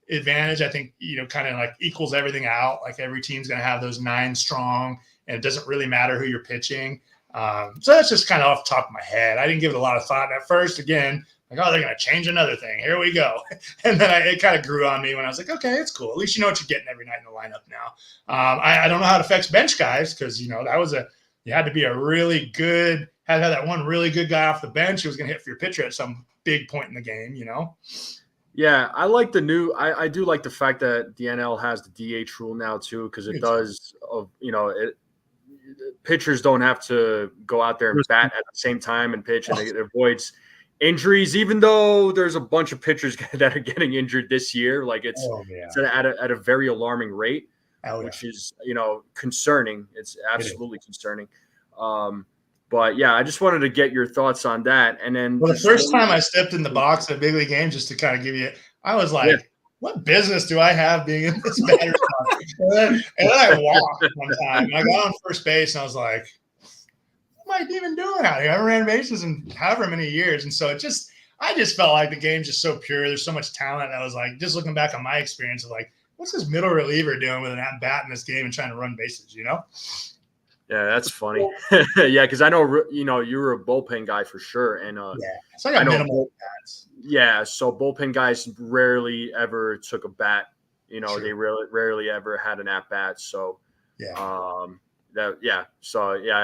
advantage, I think, kind of like equals everything out. Like every team's going to have those 9 strong, and it doesn't really matter who you're pitching. So that's just kind of off the top of my head. I didn't give it a lot of thought at first. Again, like, oh, they're going to change another thing. Here we go. And then it kind of grew on me when I was like, okay, it's cool. At least you know what you're getting every night in the lineup now. I don't know how it affects bench guys because, that was you had to be a really good, had to have that one really good guy off the bench who was going to hit for your pitcher at some big point in the game,
Yeah, I like I do like the fact that the NL has the DH rule now too, because it does, pitchers don't have to go out there and bat at the same time and pitch, and it avoids injuries, even though there's a bunch of pitchers that are getting injured this year. Like it's at a very alarming rate, which is, concerning. It's absolutely concerning. But yeah, I just wanted to get your thoughts on that. And then
the first time I stepped in the box at a big league game, just to kind of give you, I was like, what business do I have being in this batter's box? And then I walked one time, and I got on first base, and I was like, what am I even doing out here? I haven't ran bases in however many years. And so I just felt like the game's just so pure. There's so much talent. I was like, just looking back on my experience of like, what's this middle reliever doing with an at-bat in this game and trying to run bases,
Yeah, that's funny. Yeah, because I know, you were a bullpen guy for sure. And
so I got minimal bats.
Yeah, so bullpen guys rarely ever took a bat. They rarely ever had an at-bat. So, I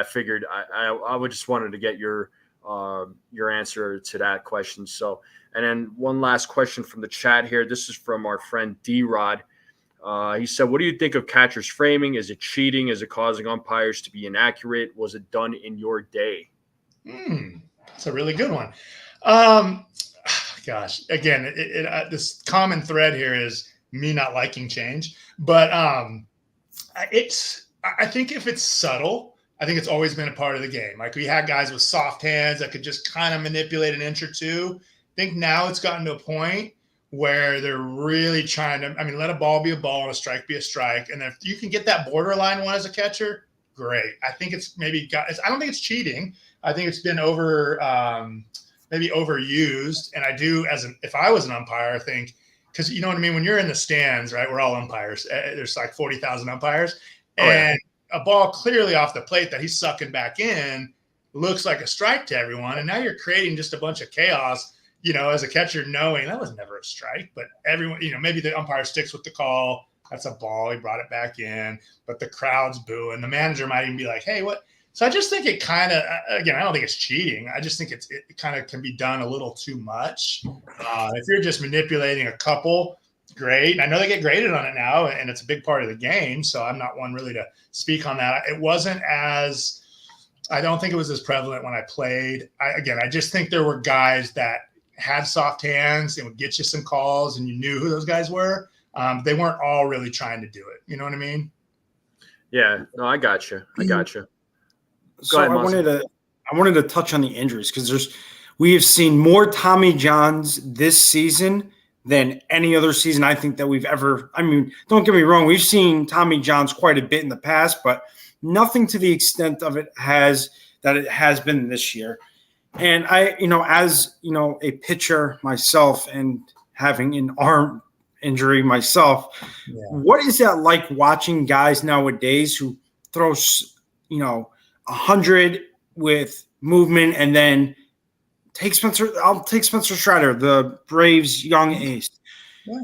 figured I would just wanted to get your answer to that question. So, and then one last question from the chat here. This is from our friend D-Rod. He said, what do you think of catcher's framing? Is it cheating? Is it causing umpires to be inaccurate? Was it done in your day?
That's a really good one. Gosh, again, this common thread here is me not liking change, but I think if it's subtle, I think it's always been a part of the game. Like we had guys with soft hands that could just kind of manipulate an inch or two. I think now it's gotten to a point where they're really trying to, let a ball be a ball and a strike be a strike. And if you can get that borderline one as a catcher, great. I think it's I don't think it's cheating. I think it's been maybe overused. And I do, if I was an umpire, I think, because you know what I mean? When you're in the stands, right, we're all umpires. There's like 40,000 umpires. And a ball clearly off the plate that he's sucking back in looks like a strike to everyone. And now you're creating just a bunch of chaos, as a catcher, knowing that was never a strike, but everyone, maybe the umpire sticks with the call. That's a ball. He brought it back in, but the crowd's booing. The manager might even be like, hey, what? So I just think it kind of, again, I don't think it's cheating. I just think it kind of can be done a little too much. If you're just manipulating a couple, great. I know they get graded on it now, and it's a big part of the game. So I'm not one really to speak on that. I don't think it was as prevalent when I played. I just think there were guys that had soft hands and would get you some calls, and you knew who those guys were. They weren't all really trying to do it. You know what I mean?
Yeah, no, I got you.
So I wanted to touch on the injuries because we have seen more Tommy Johns this season than any other season I think that we've ever. Don't get me wrong, we've seen Tommy Johns quite a bit in the past, but nothing to the extent of it has been this year. And as a pitcher myself and having an injury myself.
Yeah.
What is that like watching guys nowadays who throw, 100 with movement and then I'll take Spencer Strider, the Braves' young ace.
Yeah.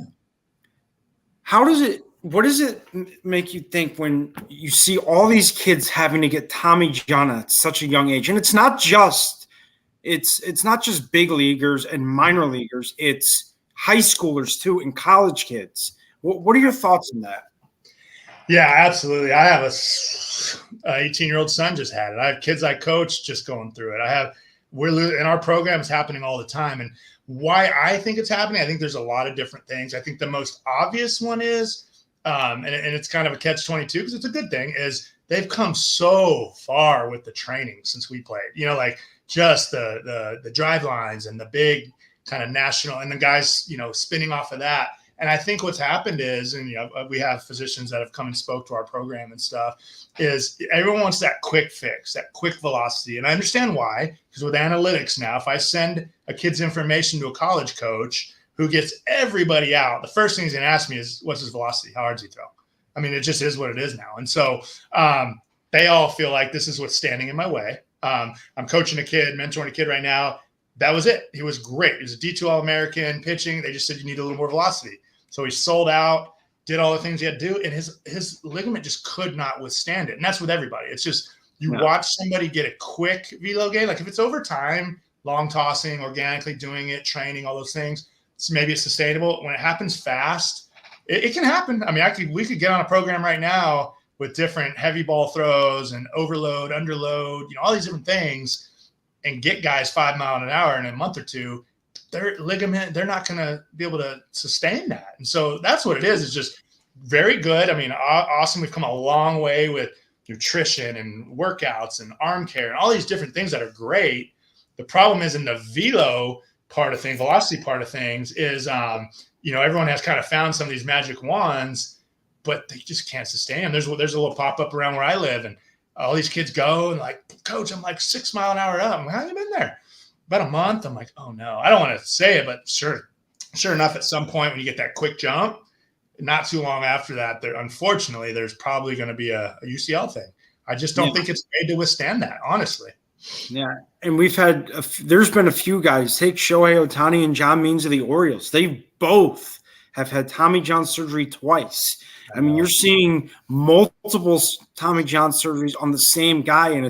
What does it make you think when you see all these kids having to get Tommy John at such a young age? And it's not just big leaguers and minor leaguers. It's high schoolers too and college kids. What are your thoughts on that?
Yeah, absolutely. I have a 18-year-old son just had it. I have kids I coach just going through it. In our program, it's happening all the time. And why I think it's happening, I think there's a lot of different things. I think the most obvious one is, and it's kind of a catch-22 because it's a good thing, is they've come so far with the training since we played. Like just the drive lines and the big kind of national, and the guys, spinning off of that. And I think what's happened is, and we have physicians that have come and spoke to our program and stuff, is everyone wants that quick fix, that quick velocity. And I understand why, because with analytics now, if I send a kid's information to a college coach who gets everybody out, the first thing he's going to ask me is, what's his velocity? How hard does he throw? I mean, it just is what it is now. And so they all feel like this is what's standing in my way. I'm coaching a kid, mentoring a kid right now. That was it. He was great. He was a D2 All-American pitching. They just said you need a little more velocity. So he sold out, did all the things he had to do, and his ligament just could not withstand it. And that's with everybody. It's just watch somebody get a quick velo gain. Like if it's over time, long tossing, organically doing it, training, all those things, so maybe it's sustainable. When it happens fast, it can happen. I mean, we could get on a program right now with different heavy ball throws and overload, underload, all these different things, and get guys 5 miles an hour in a month or two. Their ligament, they're not going to be able to sustain that. And so that's what it is. It's just very good. I mean, awesome. We've come a long way with nutrition and workouts and arm care and all these different things that are great. The problem is in the velo part of things, velocity part of things is, everyone has kind of found some of these magic wands, but they just can't sustain them. There's a little pop-up around where I live, and all these kids go and like, coach, I'm like 6 mile an hour up. I'm like, how have you been there? About a month. I'm like, oh no, I don't want to say it, but sure enough, at some point when you get that quick jump, not too long after that, unfortunately, there's probably going to be a UCL thing. I just don't think it's made to withstand that, honestly.
Yeah, and there's been a few guys. Take Shohei Ohtani and John Means of the Orioles. They both have had Tommy John surgery twice. I mean, you're seeing multiple Tommy John surgeries on the same guy, and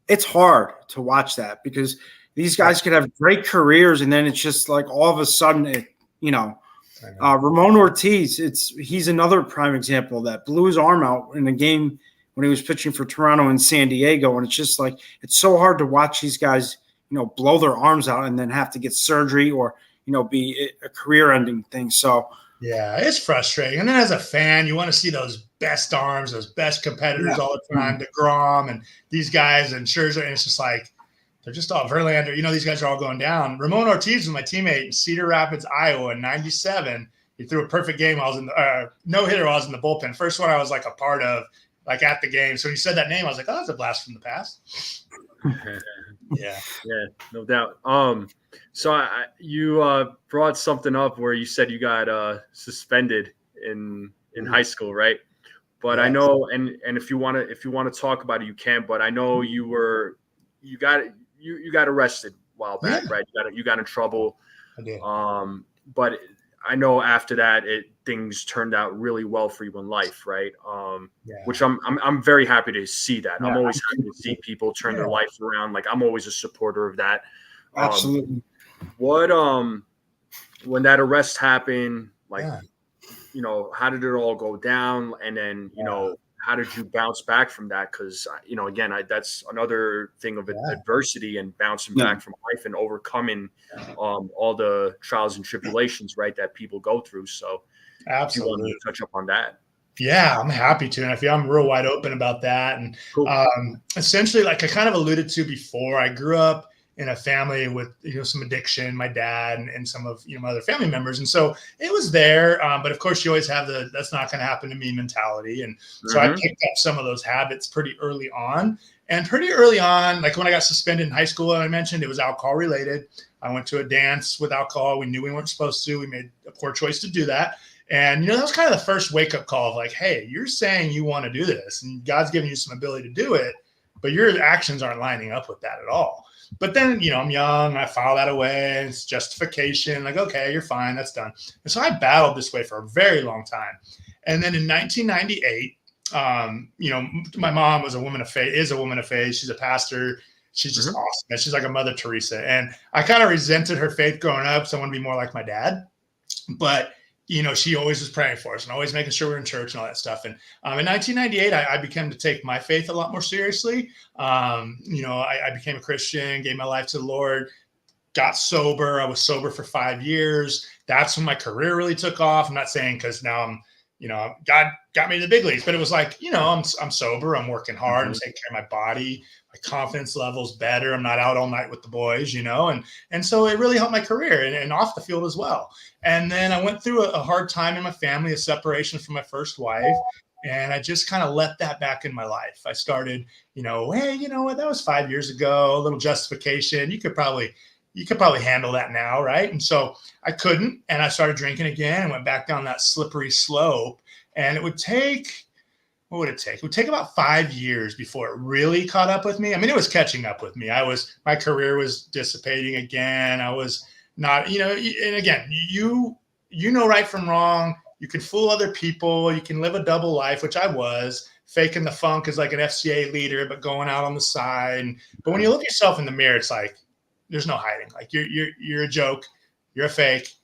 it's hard to watch that because these guys could have great careers, and then it's just like all of a sudden, Ramon Ortiz, he's another prime example of that. Blew his arm out in a game when he was pitching for Toronto and San Diego, and it's just like it's so hard to watch these guys, blow their arms out and then have to get surgery or be a career-ending thing. So
yeah, it's frustrating. And then as a fan, you want to see those best arms, those best competitors all the time, DeGrom and these guys and Scherzer, and it's just like they're just all Verlander. These guys are all going down. Ramon Ortiz was my teammate in Cedar Rapids, Iowa in '97. He threw a perfect game. I was in the no-hitter while I was in the bullpen. First one I was like a part of, like at the game. So when you said that name, I was like, oh, that's a blast from the past. Yeah,
no doubt. So you brought something up where you said you got suspended in high school, right? But I know, and if you want to talk about it, you can. But I know you got arrested a while back, right? You got in trouble.
I did.
But I know after that, things turned out really well for you in life, right? Which I'm very happy to see that. Yeah. I'm always happy to see people turn their life around. Like I'm always a supporter of that.
Absolutely.
When that arrest happened, like, how did it all go down? And then, how did you bounce back from that? Because, again, that's another thing of adversity and bouncing back from life and overcoming all the trials and tribulations, right, that people go through. So
absolutely,
if you want to touch up on that.
Yeah, I'm happy to. And I'm real wide open about that. And essentially, like I kind of alluded to before, I grew up in a family with, some addiction, my dad and some of, my other family members. And so it was there. But of course you always have that's not going to happen to me mentality. And so I picked up some of those habits pretty early on. And pretty early on, like when I got suspended in high school, I mentioned it was alcohol related. I went to a dance with alcohol. We knew we weren't supposed to. We made a poor choice to do that. And, that was kind of the first wake up call of like, hey, you're saying you want to do this and God's giving you some ability to do it, but your actions aren't lining up with that at all. But then, I'm young. I file that away. It's justification. Like, okay, you're fine. That's done. And so I battled this way for a very long time. And then in 1998, my mom was a woman of faith, is a woman of faith. She's a pastor. She's just awesome. And she's like a Mother Teresa. And I kind of resented her faith growing up. So I want to be more like my dad. But, she always was praying for us and always making sure we're in church and all that stuff. And in 1998, I began to take my faith a lot more seriously. I became a Christian, gave my life to the Lord, got sober. I was sober for 5 years. That's when my career really took off. I'm not saying because now I'm, God got me to the big leagues, but it was like, I'm sober. I'm working hard. I'm taking care of my body. My confidence level's better. I'm not out all night with the boys, and so it really helped my career and off the field as well. And then I went through a hard time in my family, a separation from my first wife. And I just kind of let that back in my life. I started, hey, you know what? That was 5 years ago, a little justification. You could probably handle that now, right? And so I couldn't, and I started drinking again and went back down that slippery slope. And it would take, what would it take? It would take about 5 years before it really caught up with me. I mean, it was catching up with me. My career was dissipating again. I was not, and again, you know right from wrong. You can fool other people. You can live a double life, which I was, faking the funk as like an FCA leader, but going out on the side. But when you look yourself in the mirror, it's like, there's no hiding. Like you're a joke. You're a fake.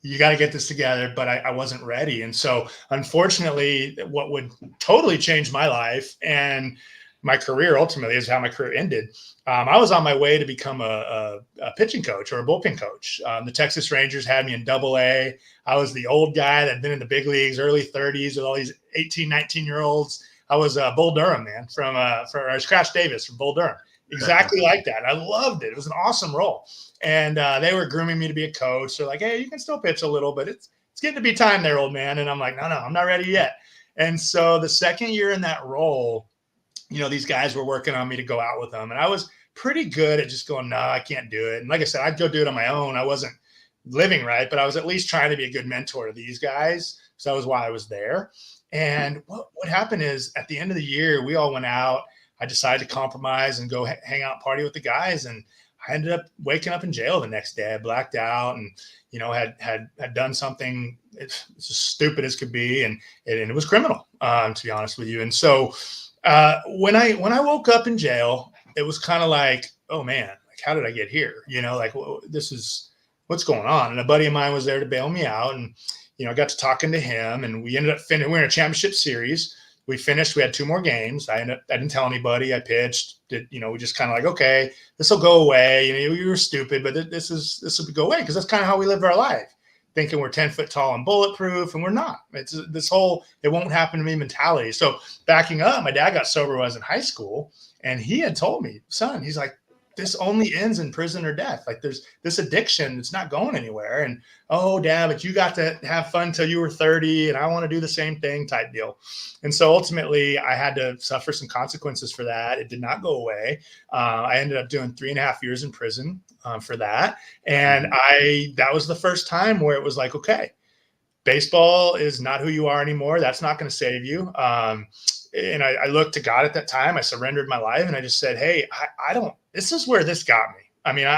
You got to get this together. But I wasn't ready. And so unfortunately, what would totally change my life and my career ultimately is how my career ended. I was on my way to become a pitching coach or a bullpen coach. The Texas Rangers had me in AA. I was the old guy that had been in the big leagues, early 30s with all these 18, 19-year-olds. I was Bull Durham, man, from Crash Davis from Bull Durham. Exactly like that. I loved it. It was an awesome role. And they were grooming me to be a coach. They're like, hey, you can still pitch a little, but it's getting to be time there, old man. And I'm like, no, I'm not ready yet. And so the second year in that role, these guys were working on me to go out with them. And I was pretty good at just going, no, I can't do it. And like I said, I'd go do it on my own. I wasn't living right, but I was at least trying to be a good mentor to these guys. So that was why I was there. And what happened is at the end of the year, we all went out. I decided to compromise and go hang out, party with the guys. And I ended up waking up in jail the next day. I blacked out and, had done something it's as stupid as could be. And it was criminal, to be honest with you. And so when I woke up in jail, it was kind of like, oh man, like, how did I get here? This is what's going on. And a buddy of mine was there to bail me out. And, I got to talking to him and we ended up finishing. We're in a championship series. We finished. We had 2 more games. I didn't tell anybody. I pitched. We just kind of like, okay, this will go away. You were stupid, but this will go away because that's kind of how we live our life, thinking we're 10 foot tall and bulletproof, and we're not. It's this whole it won't happen to me mentality. So backing up, my dad got sober when I was in high school, and he had told me, son, he's like, this only ends in prison or death. Like there's this addiction. It's not going anywhere. And, oh, Dad, but you got to have fun till you were 30 and I want to do the same thing type deal. And so ultimately I had to suffer some consequences for that. It did not go away. I ended up doing 3.5 years in prison for that. And that was the first time where it was like, okay, baseball is not who you are anymore. That's not going to save you. And I looked to God at that time. I surrendered my life and I just said, hey, this is where this got me. I mean,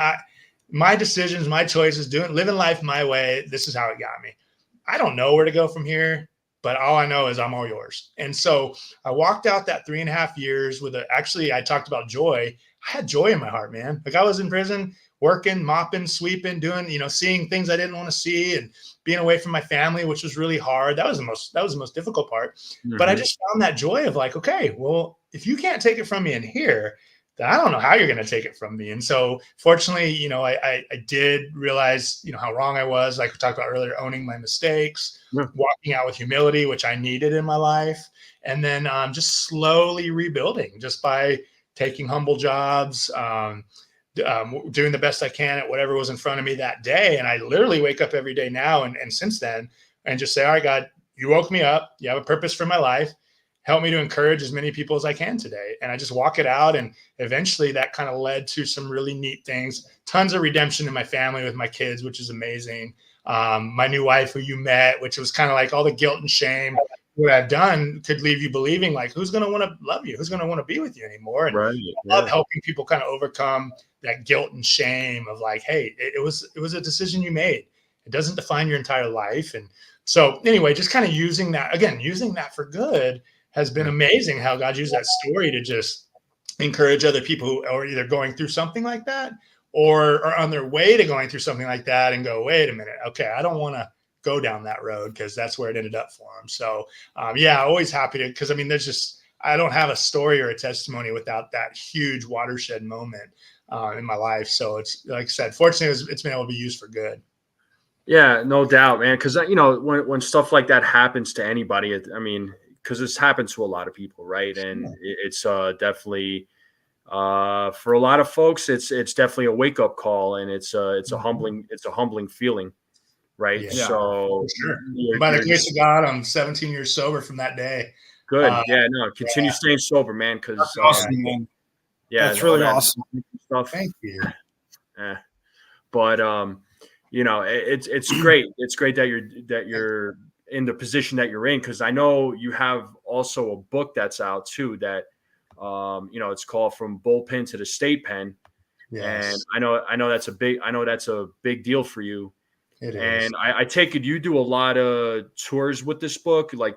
my decisions, my choices, living life my way, this is how it got me. I don't know where to go from here, but all I know is I'm all yours. And so I walked out that 3.5 years actually, I talked about joy. I had joy in my heart, man. Like I was in prison, working, mopping, sweeping, doing, seeing things I didn't want to see and being away from my family, which was really hard. That was the most difficult part. Mm-hmm. But I just found that joy of like, okay, well, if you can't take it from me in here, then I don't know how you're going to take it from me. And so fortunately, I did realize, how wrong I was. Like we talked about earlier, owning my mistakes, walking out with humility, which I needed in my life. And then just slowly rebuilding just by taking humble jobs, doing the best I can at whatever was in front of me that day. And I literally wake up every day now and since then and just say, all right, God, you woke me up. You have a purpose for my life. Help me to encourage as many people as I can today. And I just walk it out. And eventually that kind of led to some really neat things, tons of redemption in my family with my kids, which is amazing. My new wife who you met, which was kind of like all the guilt and shame what I've done could leave you believing like, who's going to want to love you? Who's going to want to be with you anymore? And
right.
I love helping people kind of overcome that guilt and shame of like, hey, it was a decision you made. It doesn't define your entire life. And so anyway, just kind of using that for good has been amazing how God used that story to just encourage other people who are either going through something like that or are on their way to going through something like that and go, wait a minute. Okay. I don't want to go down that road because that's where it ended up for him. So always happy to, because I mean, I don't have a story or a testimony without that huge watershed moment in my life. So it's like I said, fortunately, it's been able to be used for good.
Yeah, no doubt, man. Because when stuff like that happens to anybody, because this happens to a lot of people, right? And it's definitely for a lot of folks, it's definitely a wake up call, and it's a humbling feeling. Right.
Yeah,
so
sure. By the grace of God, I'm 17 years sober from that day.
Good. Continue staying sober, man. Because
awesome, man. That's really awesome
stuff. Thank you.
But it's great. It's great that you're in the position that you're in, because I know you have also a book that's out too that it's called From Bullpen to the State Pen. Yes. And I know that's a big deal for you.
It
and
is.
I take it you do a lot of tours with this book, like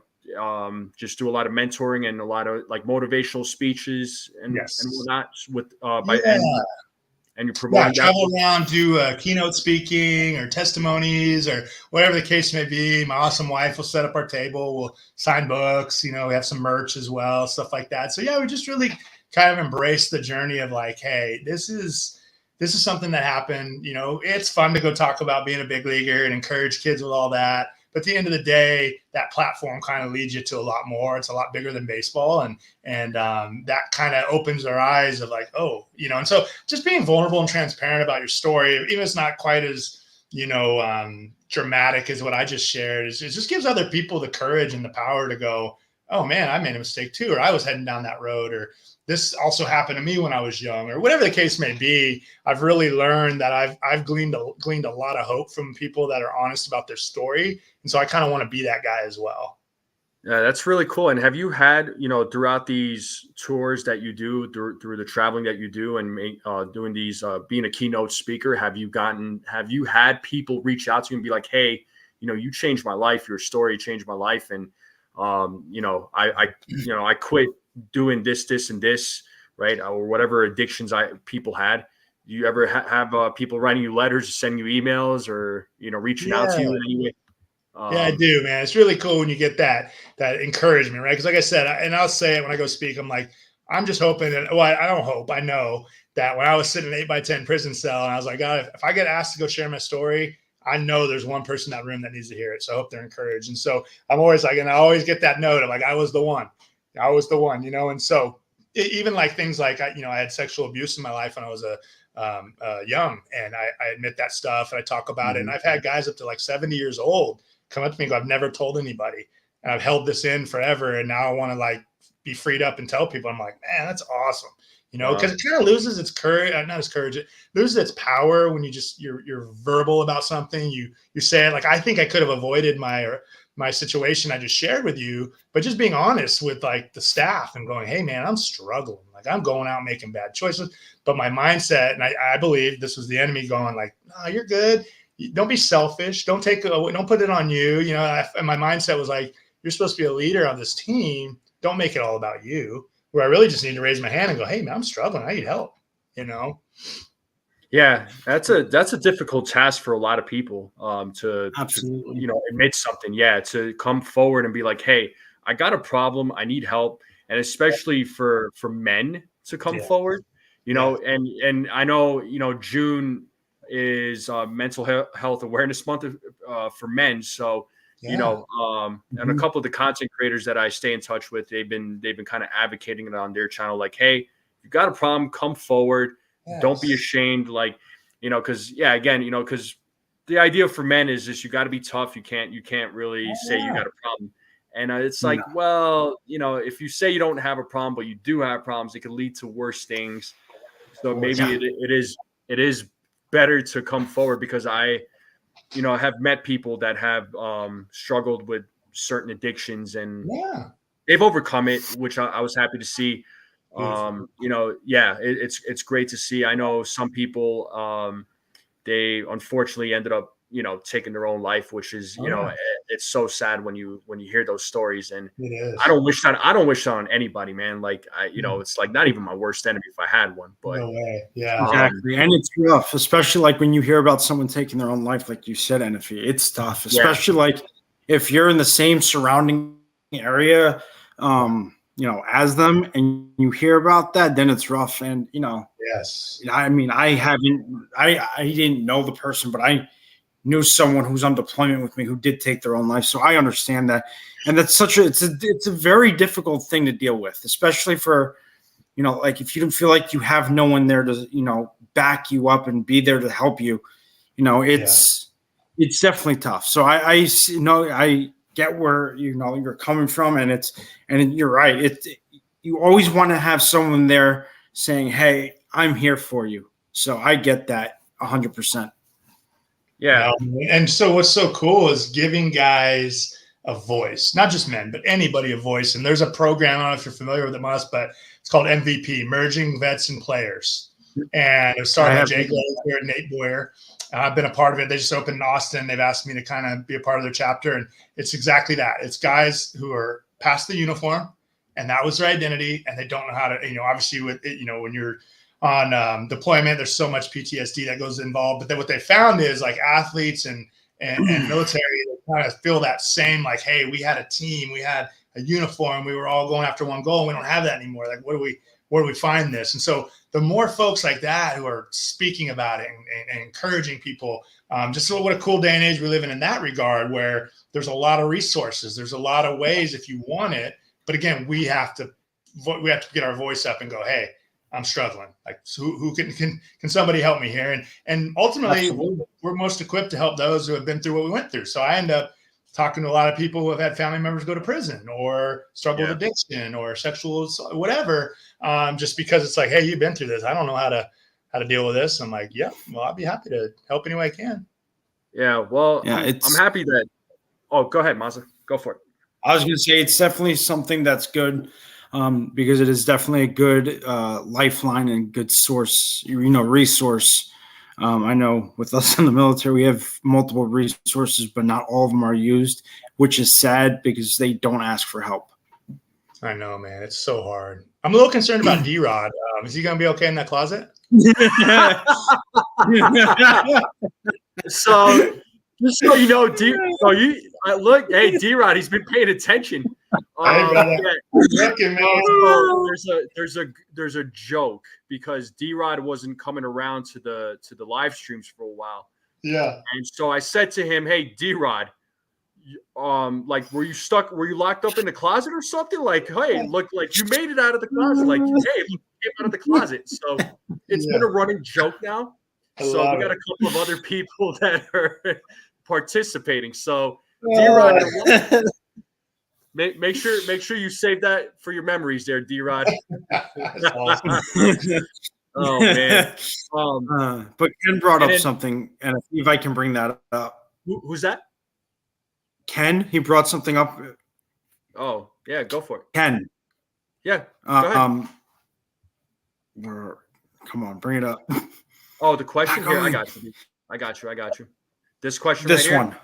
just do a lot of mentoring and a lot of like motivational speeches and whatnot with and you're promoting
travel around, do keynote speaking or testimonies or whatever the case may be. My awesome wife will set up our table. We'll sign books. We have some merch as well, stuff like that. So we just really kind of embrace the journey of like, hey, this is something that happened. It's fun to go talk about being a big leaguer and encourage kids with all that. But at the end of the day, that platform kind of leads you to a lot more. It's a lot bigger than baseball. And that kind of opens their eyes of like, and so just being vulnerable and transparent about your story, even if it's not quite as, dramatic as what I just shared, it just gives other people the courage and the power to go, oh man, I made a mistake too, or I was heading down that road, or this also happened to me when I was young, or whatever the case may be. I've really learned that I've gleaned a lot of hope from people that are honest about their story. And so I kind of want to be that guy as well.
Yeah, that's really cool. And have you had, throughout these tours that you do, through the traveling that you do and doing these, being a keynote speaker, have you had people reach out to you and be like, hey, you changed my life, your story changed my life. And, I quit doing this and this, right? Or whatever addictions people had. Do you ever have people writing you letters, sending you emails, or, reaching out to you in any way?
I do, man. It's really cool when you get that encouragement, right? Because like I said, and I'll say it when I go speak, I'm like, I'm just hoping that, I don't hope, I know that when I was sitting in an 8x10 prison cell and I was like, God, if I get asked to go share my story, I know there's one person in that room that needs to hear it. So I hope they're encouraged. And so I'm always like, and I always get that note of like, I was the one, and so even like things like, I had sexual abuse in my life when I was young, and I admit that stuff and I talk about it. And I've had guys up to like 70 years old come up to me and go, I've never told anybody and I've held this in forever. And now I want to like be freed up and tell people. I'm like, man, that's awesome. Because it kind of loses its courage, not its courage, it loses its power when you're verbal about something. You say it like, I think I could have avoided my situation I just shared with you, but just being honest with like the staff and going, hey man, I'm struggling. Like I'm going out making bad choices, but my mindset, and I believe this was the enemy going like, no, you're good. Don't be selfish. Don't put it on you. And my mindset was like, you're supposed to be a leader on this team. Don't make it all about you. Where I really just need to raise my hand and go, hey man, I'm struggling. I need help.
Yeah, that's a difficult task for a lot of people to admit something. Yeah, to come forward and be like, hey, I got a problem. I need help. And especially for men to come forward, and I know, June is Mental Health Awareness Month for men. So, and a couple of the content creators that I stay in touch with, they've been kind of advocating it on their channel. Like, hey, you got a problem, come forward. Don't be ashamed. Like, because because the idea for men is just, you got to be tough. You can't really say you got a problem. And it's like, well, if you say you don't have a problem, but you do have problems, it could lead to worse things. So maybe it is better to come forward, because I have met people that have struggled with certain addictions, and they've overcome it, which I was happy to see. It's great to see. I know some people, they unfortunately ended up, taking their own life, which is, it's so sad when you hear those stories. And I don't wish that on anybody, man. Like, it's like not even my worst enemy if I had one, but
no way. Yeah,
exactly. And it's rough, especially like when you hear about someone taking their own life, like you said, NFE, it's tough, especially like if you're in the same surrounding area, as them, and you hear about that, then it's rough. And, I mean, I didn't know the person, but I knew someone who's on deployment with me who did take their own life. So I understand that. And that's it's a very difficult thing to deal with, especially for, like if you don't feel like you have no one there to, back you up and be there to help you, it's definitely tough. So I get where, you're coming from, and you're right. You always want to have someone there saying, hey, I'm here for you. So I get that 100%.
Yeah.
And so what's so cool is giving guys a voice, not just men, but anybody a voice. And there's a program, I don't know if you're familiar with it, but it's called MVP, Merging Vets and Players. And it was started by Jay Gleyber and Nate Boyer. I've been a part of it. They just opened in Austin. They've asked me to kind of be a part of their chapter. And it's exactly that. It's guys who are past the uniform, and that was their identity, and they don't know how to, obviously with it, when you're on deployment, there's so much PTSD that goes involved. But then what they found is like athletes and military, they kind of feel that same, like, hey, we had a team, we had a uniform, we were all going after one goal. And we don't have that anymore. Like, where do we find this? And so the more folks like that who are speaking about it and encouraging people, just what a cool day and age we live in that regard, where there's a lot of resources, there's a lot of ways if you want it. But again, we have to get our voice up and go, hey, I'm struggling. Like, so who can somebody help me here? And ultimately, we're most equipped to help those who have been through what we went through. So I end up talking to a lot of people who have had family members go to prison or struggle with addiction or sexual assault, whatever, just because it's like, hey, you've been through this. I don't know how to deal with this. I'm like, yeah, well, I'd be happy to help any way I can.
Yeah, well, I'm happy that. Oh, go ahead, Mazza. Go for it.
I was going to say it's definitely something that's good. Because it is definitely a good lifeline and good source, resource. I know with us in the military, we have multiple resources, but not all of them are used, which is sad because they don't ask for help.
I know, man. It's so hard. I'm a little concerned about D-Rod. Is he going to be okay in that closet?
So, just so you know, look, hey, D-Rod, he's been paying attention. There's a joke because D-Rod wasn't coming around to the live streams for a while.
Yeah. And
so I said to him, hey, D-Rod, like, were you locked up in the closet or something? Like, hey, look, like you made it out of the closet. Like, hey, look, you came out of the closet. So it's been a running joke now. So we got a couple of other people that are participating. So D-Rod, make sure you save that for your memories there, D-Rod.
Awesome.
Oh man.
But Ken brought up something, and if I can bring that up.
Who's that?
Ken, he brought something up.
Oh, yeah, go for it.
Ken.
Yeah. Go ahead.
Come on, bring it up.
Oh, the question here. I got you. This question right here?
One.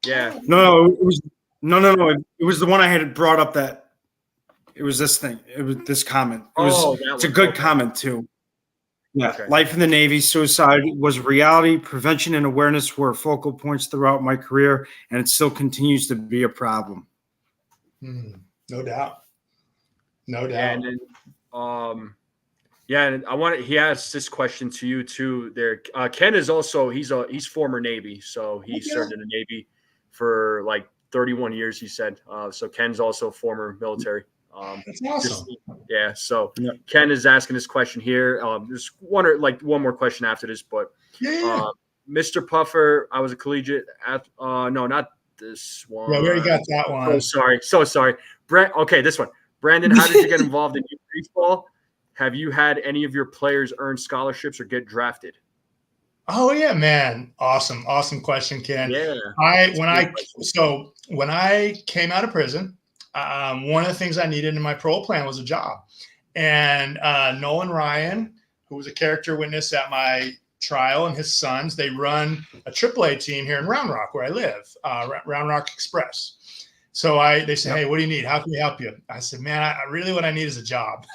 Yeah.
No, it was it was the one I had brought up that it was this thing. It was this comment. It's a good comment too. Yeah. Okay. Life in the Navy, suicide was reality. Prevention and awareness were focal points throughout my career, and it still continues to be a problem.
No doubt.
And then, and he asked this question to you too. There, Ken is also he's former Navy, so he served in the Navy for like 31 years. He said so. Ken's also former military.
That's awesome.
Yeah. So Ken is asking this question here. There's one more question after this, but Mr. Puffer, I was a collegiate no, not this one.
Yeah, we already got that one.
So sorry. Okay, this one. Brandon, how did you get involved in youth baseball? Have you had any of your players earn scholarships or get drafted?
Oh yeah, man. Awesome question, Ken.
Yeah.
When I came out of prison, one of the things I needed in my parole plan was a job. And Nolan Ryan, who was a character witness at my trial, and his sons, they run a AAA team here in Round Rock, where I live, Round Rock Express. So they said, hey, what do you need? How can we help you? I said, man, I really what I need is a job.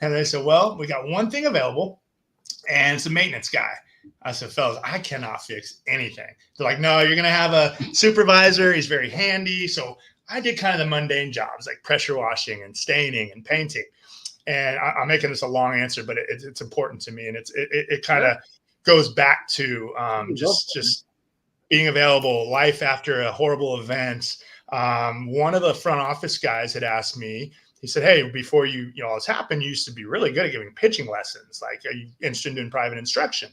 And they said, well, we got one thing available, and it's a maintenance guy. I said, fellas, I cannot fix anything. They're like, no, you're going to have a supervisor. He's very handy. So I did kind of the mundane jobs like pressure washing and staining and painting. And I'm making this a long answer, but it's important to me. And it kind of goes back to just being available, life after a horrible event. One of the front office guys had asked me, he said, hey, before all this happened, you used to be really good at giving pitching lessons. Like, are you interested in doing private instruction?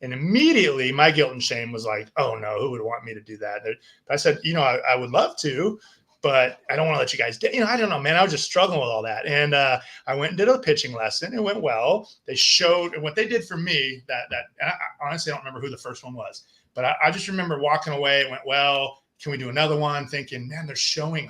And immediately my guilt and shame was like, oh no, who would want me to do that? But I said, I would love to, but I don't want to let you guys do, I don't know, man. I was just struggling with all that. And I went and did a pitching lesson. It went well. They showed, and what they did for me that I honestly don't remember who the first one was, but I just remember walking away. It went well. Can we do another one? Thinking, man, they're showing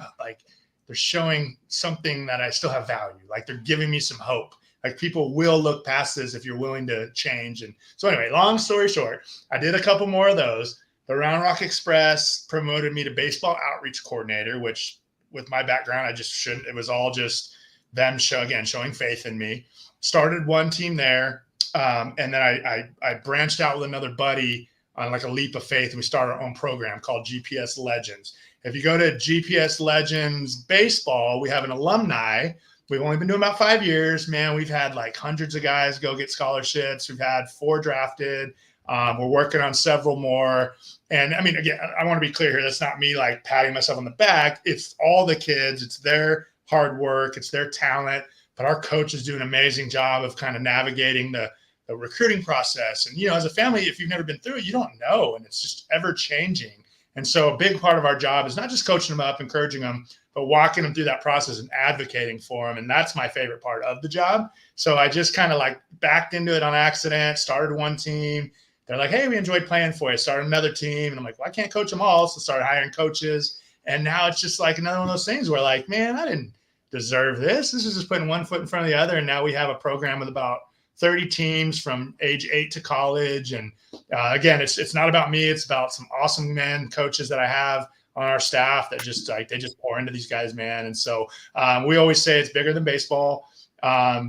something that I still have value. Like they're giving me some hope. Like people will look past this if you're willing to change. And so anyway, long story short, I did a couple more of those. The Round Rock Express promoted me to baseball outreach coordinator, which with my background, I just shouldn't. It was all just them showing faith in me. Started one team there. And then I branched out with another buddy on like a leap of faith. And we started our own program called GPS Legends. If you go to GPS Legends Baseball, we have an alumni. We've only been doing about 5 years, man. We've had like hundreds of guys go get scholarships. We've had 4 drafted. We're working on several more. And I mean, again, I want to be clear here. That's not me like patting myself on the back. It's all the kids. It's their hard work. It's their talent. But our coaches do an amazing job of kind of navigating the recruiting process. And, as a family, if you've never been through it, you don't know. And it's just ever changing. And so a big part of our job is not just coaching them up, encouraging them, but walking them through that process and advocating for them. And that's my favorite part of the job. So I just kind of like backed into it on accident, started one team. They're like, hey, we enjoyed playing for you. Started another team. And I'm like, well, I can't coach them all. So started hiring coaches. And now it's just like another one of those things where like, man, I didn't deserve this. This is just putting one foot in front of the other. And now we have a program with about 30 teams from age 8 to college. And again, it's not about me. It's about some awesome men, coaches that I have on our staff that just like, they just pour into these guys, man. And so we always say it's bigger than baseball.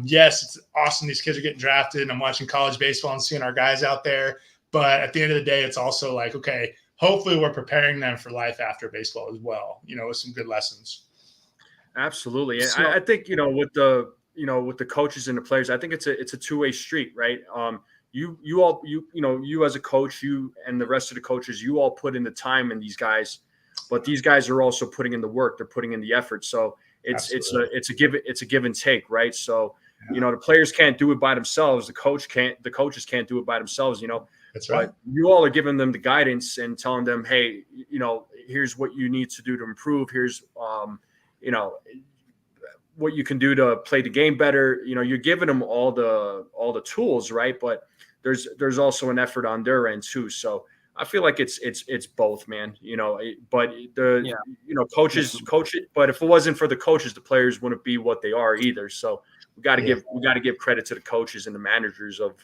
Yes, it's awesome. These kids are getting drafted and I'm watching college baseball and seeing our guys out there. But at the end of the day, it's also like, okay, hopefully we're preparing them for life after baseball as well, with some good lessons.
Absolutely. So, I think, with the coaches and the players, I think it's a two-way street, right? You as a coach, you and the rest of the coaches, you all put in the time in these guys, but these guys are also putting in the work. They're putting in the effort. So it's a give and take, right? So, the players can't do it by themselves. The coaches can't do it by themselves,
That's right.
But you all are giving them the guidance and telling them, hey, here's what you need to do to improve. Here's, what you can do to play the game better. You're giving them all the tools, right? But there's also an effort on their end too. So I feel like it's both, man. But coaches coach it. But if it wasn't for the coaches, the players wouldn't be what they are either. So we got to give credit to the coaches and the managers of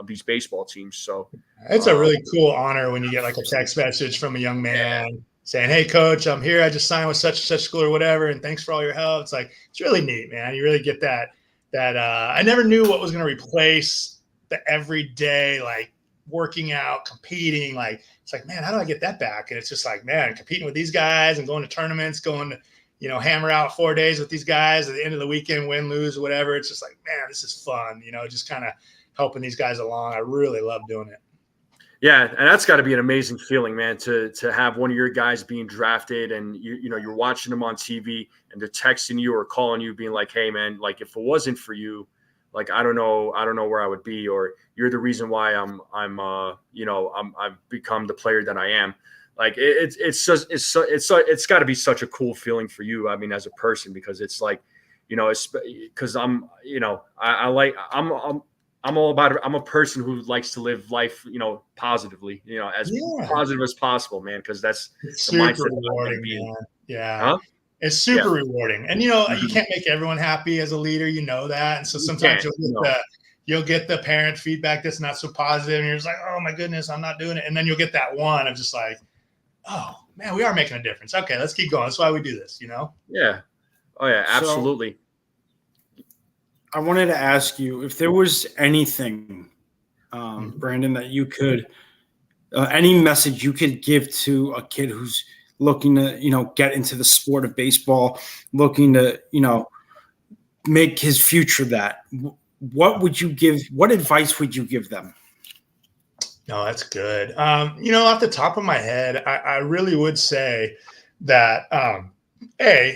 these baseball teams. So
it's a really cool honor when you get like a text message from a young man saying, hey, coach, I'm here. I just signed with such and such school or whatever. And thanks for all your help. It's like, it's really neat, man. You really get that I never knew what was going to replace the everyday, like working out, competing. Like, it's like, man, how do I get that back? And it's just like, man, competing with these guys and going to tournaments, going to, hammer out 4 days with these guys at the end of the weekend, win, lose, whatever. It's just like, man, this is fun, just kind of helping these guys along. I really love doing it.
Yeah, and that's got to be an amazing feeling, man, to have one of your guys being drafted, and you're watching them on TV, and they're texting you or calling you, being like, "Hey, man, like if it wasn't for you, like I don't know where I would be, or you're the reason why I've become the player that I am." Like it's got to be such a cool feeling for you. I mean, as a person, because it's like, it's because I'm all about it. I'm a person who likes to live life, positively, as positive as possible, man, because that's
it's
the
super
mindset
rewarding, man. Yeah.
Huh?
It's super
Yeah.
rewarding. And, you can't make everyone happy as a leader, that. And so sometimes you'll get the parent feedback that's not so positive, and you're just like, oh my goodness, I'm not doing it. And then you'll get that one of just like, oh man, we are making a difference. Okay, let's keep going. That's why we do this,
Yeah. Oh yeah, absolutely.
So, I wanted to ask you if there was anything, Brandon, that you could, any message you could give to a kid who's looking to, get into the sport of baseball, looking to, make his future that. What advice would you give them?
No, that's good. Off the top of my head, I really would say that,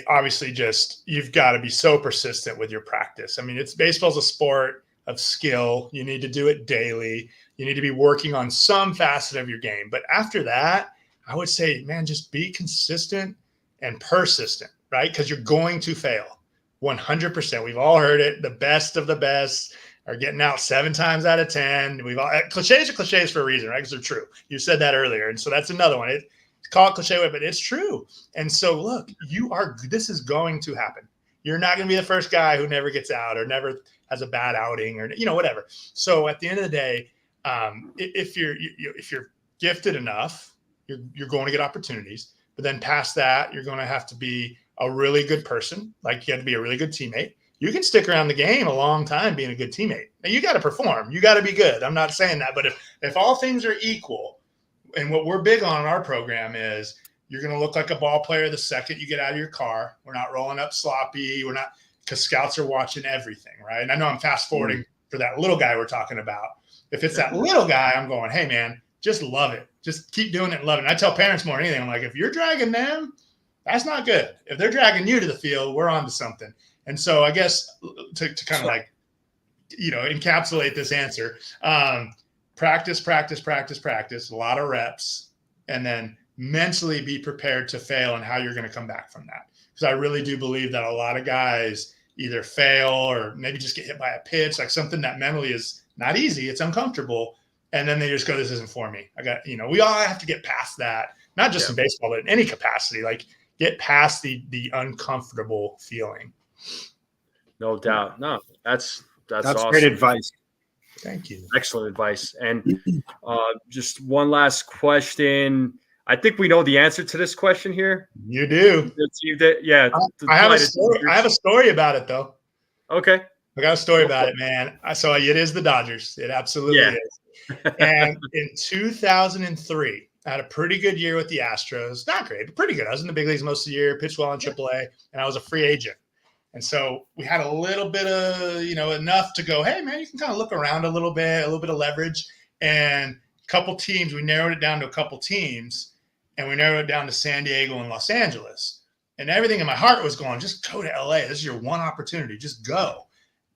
obviously just you've got to be so persistent with your practice. I mean, baseball's a sport of skill. You need to do it daily. You need to be working on some facet of your game. But after that, I would say, man, just be consistent and persistent, right? Because you're going to fail 100%. We've all heard it. The best of the best are getting out 7 times out of 10. Cliches are cliches for a reason, right? Because they're true. You said that earlier. And so that's another one. It's called cliche, but it's true. And so look, this is going to happen. You're not going to be the first guy who never gets out or never has a bad outing or, whatever. So at the end of the day, if you're gifted enough, you're going to get opportunities, but then past that, you're going to have to be a really good person. Like you have to be a really good teammate. You can stick around the game a long time being a good teammate. Now you got to perform. You got to be good. I'm not saying that, but if all things are equal, and what we're big on in our program is you're going to look like a ball player the second you get out of your car. We're not rolling up sloppy. We're not, because scouts are watching everything, right? And I know I'm fast forwarding for that little guy we're talking about. If it's that little guy, I'm going, hey man, just love it. Just keep doing it and love it. And I tell parents more than anything, I'm like, if you're dragging them, that's not good. If they're dragging you to the field, we're on to something. And so I guess to kind of like, encapsulate this answer, practice, a lot of reps, and then mentally be prepared to fail and how you're going to come back from that. Because I really do believe that a lot of guys either fail or maybe just get hit by a pitch, like something that mentally is not easy. It's uncomfortable. And then they just go, this isn't for me. We all have to get past that, not just in baseball, but in any capacity, like get past the uncomfortable feeling.
No doubt. No, that's awesome.
Great advice.
Thank you.
Excellent advice. And just one last question. I think we know the answer to this question here.
You do.
Yeah.
I have a story about it though.
Okay.
I got a story about it, man. So it is the Dodgers. It absolutely is. And in 2003, I had a pretty good year with the Astros. Not great, but pretty good. I was in the big leagues most of the year, pitched well in AAA, and I was a free agent. And so we had a little bit of, enough to go, hey, man, you can kind of look around a little bit of leverage. And a couple teams, we narrowed it down to a couple teams, and we narrowed it down to San Diego and Los Angeles. And everything in my heart was going, just go to LA. This is your one opportunity. Just go.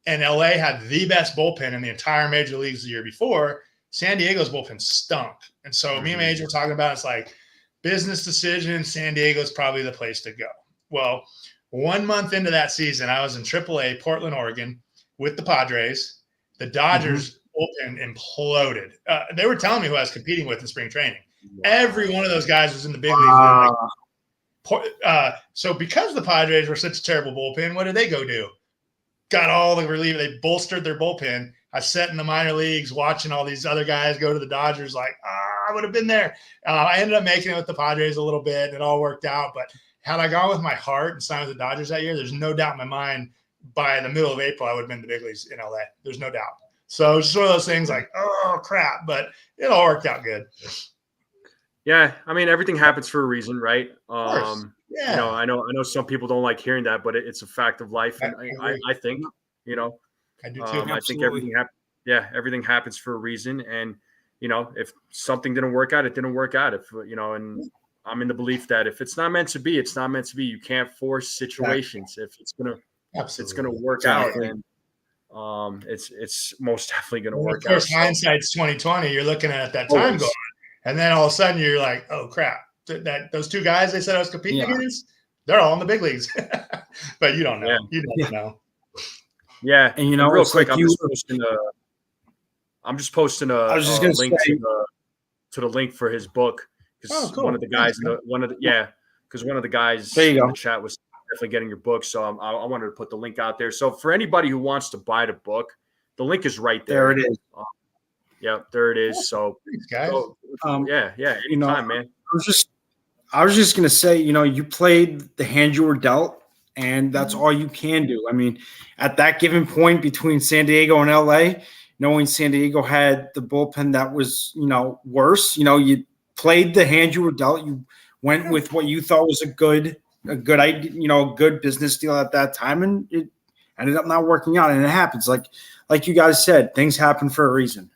And LA had the best bullpen in the entire major leagues the year before. San Diego's bullpen stunk. And so me and Major were talking about, it's like business decision. San Diego's probably the place to go. Well, 1 month into that season, I was in AAA, Portland, Oregon, with the Padres. The Dodgers bullpen imploded. They were telling me who I was competing with in spring training. Wow. Every one of those guys was in the big leagues. So because the Padres were such a terrible bullpen, what did they go do? Got all the relief. They bolstered their bullpen. I sat in the minor leagues watching all these other guys go to the Dodgers like, I would have been there. I ended up making it with the Padres a little bit, and it all worked out. But had I gone with my heart and signed with the Dodgers that year, there's no doubt in my mind by the middle of April, I would have been in the big leagues in LA. There's no doubt. So it's just one of those things like, oh, crap. But it all worked out good.
Yeah. I mean, everything happens for a reason, right?
Yeah.
I know some people don't like hearing that, but it's a fact of life. And I think,
I do too.
I think everything happens for a reason. And, if something didn't work out, it didn't work out. If, and I'm in the belief that if it's not meant to be, it's not meant to be. You can't force situations. If it's going to work out, and it's most definitely going to work out.
Hindsight's 2020. You're looking at that time going, and then all of a sudden you're like, oh crap, those two guys they said I was competing against, they're all in the big leagues. But you don't know. You don't know.
Yeah,
and
real quick, I'm just posting a link to the link for his book, because one of the guys because one of the guys in the chat was definitely getting your book. So I wanted to put the link out there. So for anybody who wants to buy the book, the link is right there.
There it is.
There it is. So,
thanks, guys.
Anytime, man.
I was just gonna say, you played the hand you were dealt, and that's all you can do. I mean, at that given point between San Diego and LA, knowing San Diego had the bullpen that was, worse, you played the hand you were dealt. You went with what you thought was a good idea, a good business deal at that time, and it ended up not working out. And it happens, like you guys said, things happen for a reason.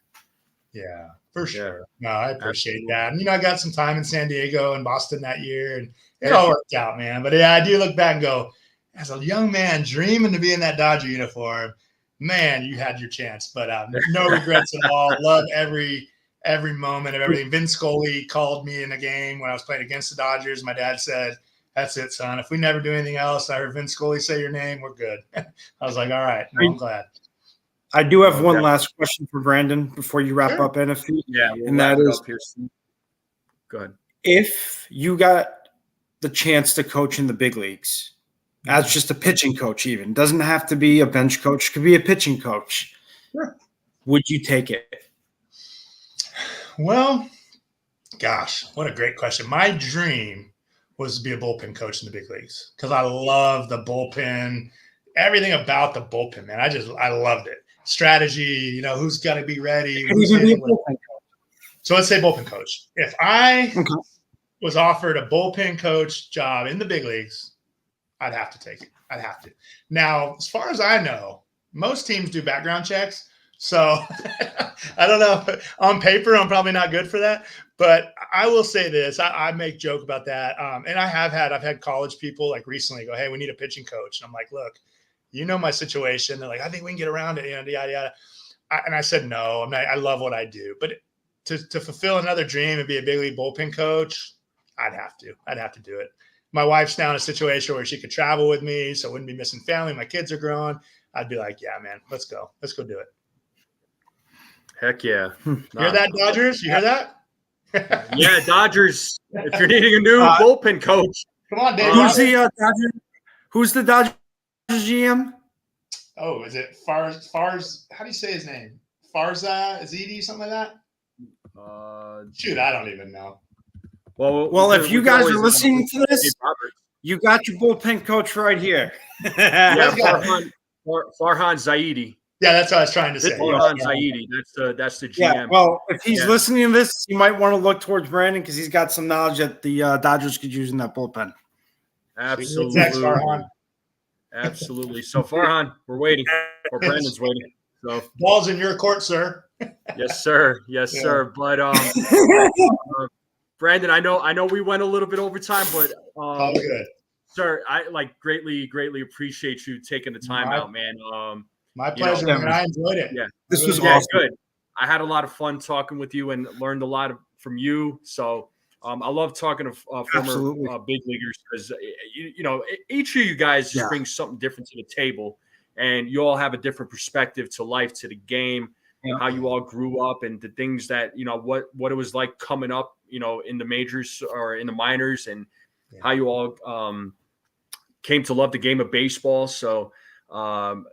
Yeah, for sure. No, I appreciate that. And I got some time in San Diego and Boston that year, and it all worked out, man. But I do look back and go, as a young man dreaming to be in that Dodger uniform, man, you had your chance. But no regrets at all. Love every moment of everything. Vin Scully called me in a game when I was playing against the Dodgers. My dad said, "That's it, son. If we never do anything else, I heard Vin Scully say your name, we're good." I was like, all right, I'm glad.
I do have one last question for Brandon before you wrap up, NFP.
Yeah,
and that is,
go ahead.
If you got the chance to coach in the big leagues, as just a pitching coach, even doesn't have to be a bench coach, could be a pitching coach.
Sure.
Would you take it?
Well, gosh, what a great question. My dream was to be a bullpen coach in the big leagues because I love the bullpen, everything about the bullpen, man. I loved it. Strategy, who's got to be ready. So let's say bullpen coach. If I was offered a bullpen coach job in the big leagues, I'd have to take it. I'd have to. Now, as far as I know, most teams do background checks. So I don't know. On paper, I'm probably not good for that. But I will say this. I make joke about that. And I've had college people like recently go, "Hey, we need a pitching coach." And I'm like, "Look, my situation." They're like, "I think we can get around it." Yada, yada. And I said, "No, I love what I do. But to fulfill another dream and be a big league bullpen coach, I'd have to do it. My wife's now in a situation where she could travel with me, so I wouldn't be missing family. My kids are grown. I'd be like, yeah, man, let's go do it.
Heck yeah.
You hear that, Dodgers? You hear that?
Yeah, Dodgers. If you're needing a new bullpen coach.
Come on, Dave.
Who's the Dodgers GM?
Oh, is it Fars? How do you say his name? Farza Azidi, something like that? Shoot, I don't even know.
Well, if you guys are listening to this, you got your bullpen coach right here.
Yeah, Farhan Zaidi.
Yeah, that's what I was trying to say.
Farhan Zaidi. That's the GM.
Yeah, well, if he's listening to this, you might want to look towards Brandon because he's got some knowledge that the Dodgers could use in that bullpen.
Absolutely.
Thanks, Farhan.
Absolutely. So, Farhan, we're waiting. Or Brandon's waiting. So
ball's in your court, sir.
Yes, sir. Yes, sir. But Brandon, I know we went a little bit over time, but
all good.
Sir, I greatly appreciate you taking the time out, man.
My pleasure, man. I enjoyed it.
Yeah,
this was awesome.
Good. I had a lot of fun talking with you and learned a lot from you. So I love talking to former big leaguers because each of you guys just brings something different to the table, and you all have a different perspective to life, to the game. How you all grew up and the things that, what it was like coming up, in the majors or in the minors, and how you all came to love the game of baseball. So, I'd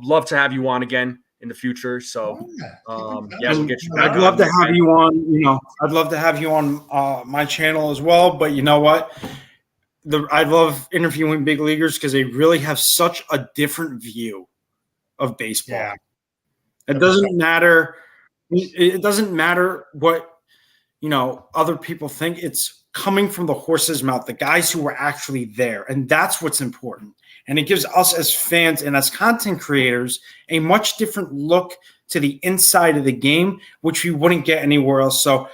love to have you on again in the future. So, we'll get you back.
I'd love to have you on, I'd love to have you on my channel as well. But you know what? I love interviewing big leaguers because they really have such a different view of baseball.
Yeah.
It doesn't matter. It doesn't matter what, other people think. It's coming from the horse's mouth, the guys who were actually there. And that's what's important. And it gives us as fans and as content creators a much different look to the inside of the game, which you wouldn't get anywhere else. So,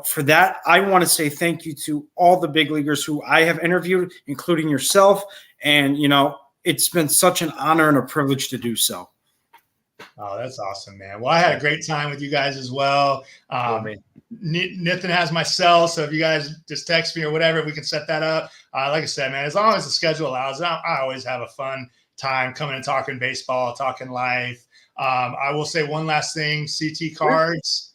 for that, I want to say thank you to all the big leaguers who I have interviewed, including yourself. And, it's been such an honor and a privilege to do so.
Oh, that's awesome, man. Well, I had a great time with you guys as well. Nathan has my cell, so if you guys just text me or whatever, we can set that up. Like I said, man, as long as the schedule allows, I always have a fun time coming and talking baseball, talking life. I will say one last thing, CT cards.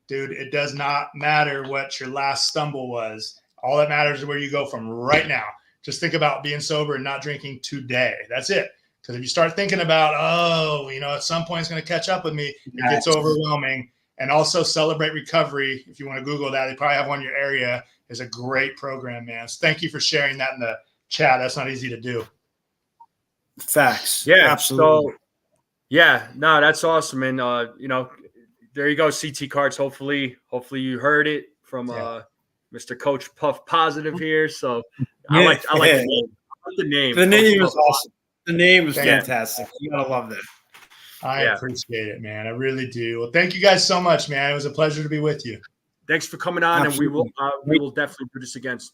Dude, it does not matter what your last stumble was. All that matters is where you go from right now. Just think about being sober and not drinking today. That's it. Because if you start thinking about, at some point it's going to catch up with me, it gets overwhelming. And also Celebrate Recovery. If you want to Google that, they probably have one in your area. Is a great program, man. So thank you for sharing that in the chat. That's not easy to do.
Facts.
Yeah,
absolutely.
So, that's awesome. And, there you go, CT cards. Hopefully you heard it from Mr. Coach Puff Positive here. So I like the name. I like the name.
The name is awesome. The name is fantastic. You gotta love that.
I appreciate it, man. I really do. Well, thank you guys so much, man. It was a pleasure to be with you.
Thanks for coming on, Absolutely. And we will definitely put this against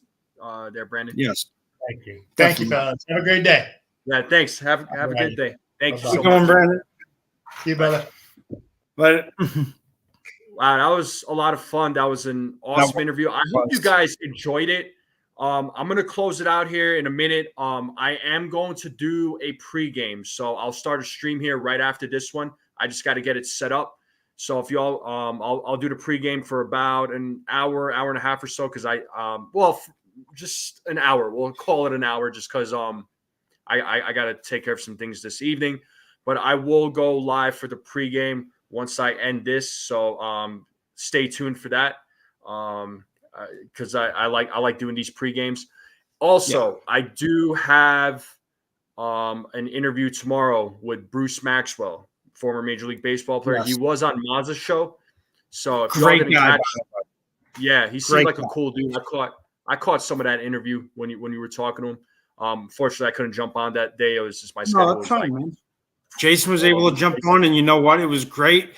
there, Brandon.
Yes.
Thank you. Thank you, fellas. Have a great day.
Yeah, thanks. Have a good day. Thank you so
much. Brandon.
See you, brother.
But
wow, that was a lot of fun. That was an awesome interview. I hope you guys enjoyed it. I'm going to close it out here in a minute. I am going to do a pregame, so I'll start a stream here right after this one. I just got to get it set up. So if y'all, I'll do the pregame for about an hour and a half or so, because just an hour. We'll call it an hour, just because I got to take care of some things this evening. But I will go live for the pregame once I end this. So stay tuned for that. Because I like doing these pre-games. Also, I do have an interview tomorrow with Bruce Maxwell, former Major League Baseball player. Yes. He was on Maz's show. So if y'all didn't catch, he seemed like a cool dude. I caught some of that interview when you were talking to him. Fortunately, I couldn't jump on that day. It was just my schedule.
No, that's fine, man. Jason was able to jump on, and you know what? It was great.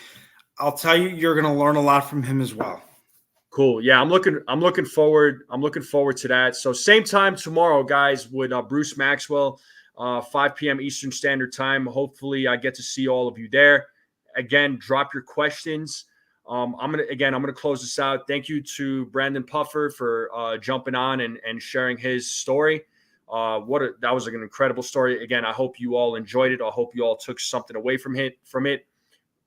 I'll tell you, you're going to learn a lot from him as well.
Cool. Yeah, I'm looking forward to that. So same time tomorrow, guys, with Bruce Maxwell, 5 p.m. Eastern Standard Time. Hopefully I get to see all of you there. Again, drop your questions. I'm gonna close this out. Thank you to Brandon Puffer for jumping on and sharing his story. That was an incredible story. Again, I hope you all enjoyed it. I hope you all took something away from it.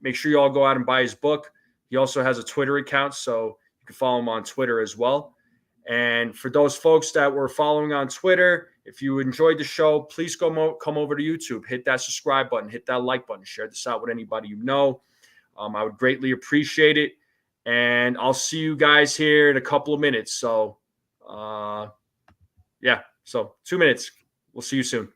Make sure you all go out and buy his book. He also has a Twitter account, so you can follow him on Twitter as well. And for those folks that were following on Twitter, if you enjoyed the show, please come over to YouTube, hit that subscribe button, hit that like button, share this out with anybody you know. I would greatly appreciate it. And I'll see you guys here in a couple of minutes. So, so 2 minutes. We'll see you soon.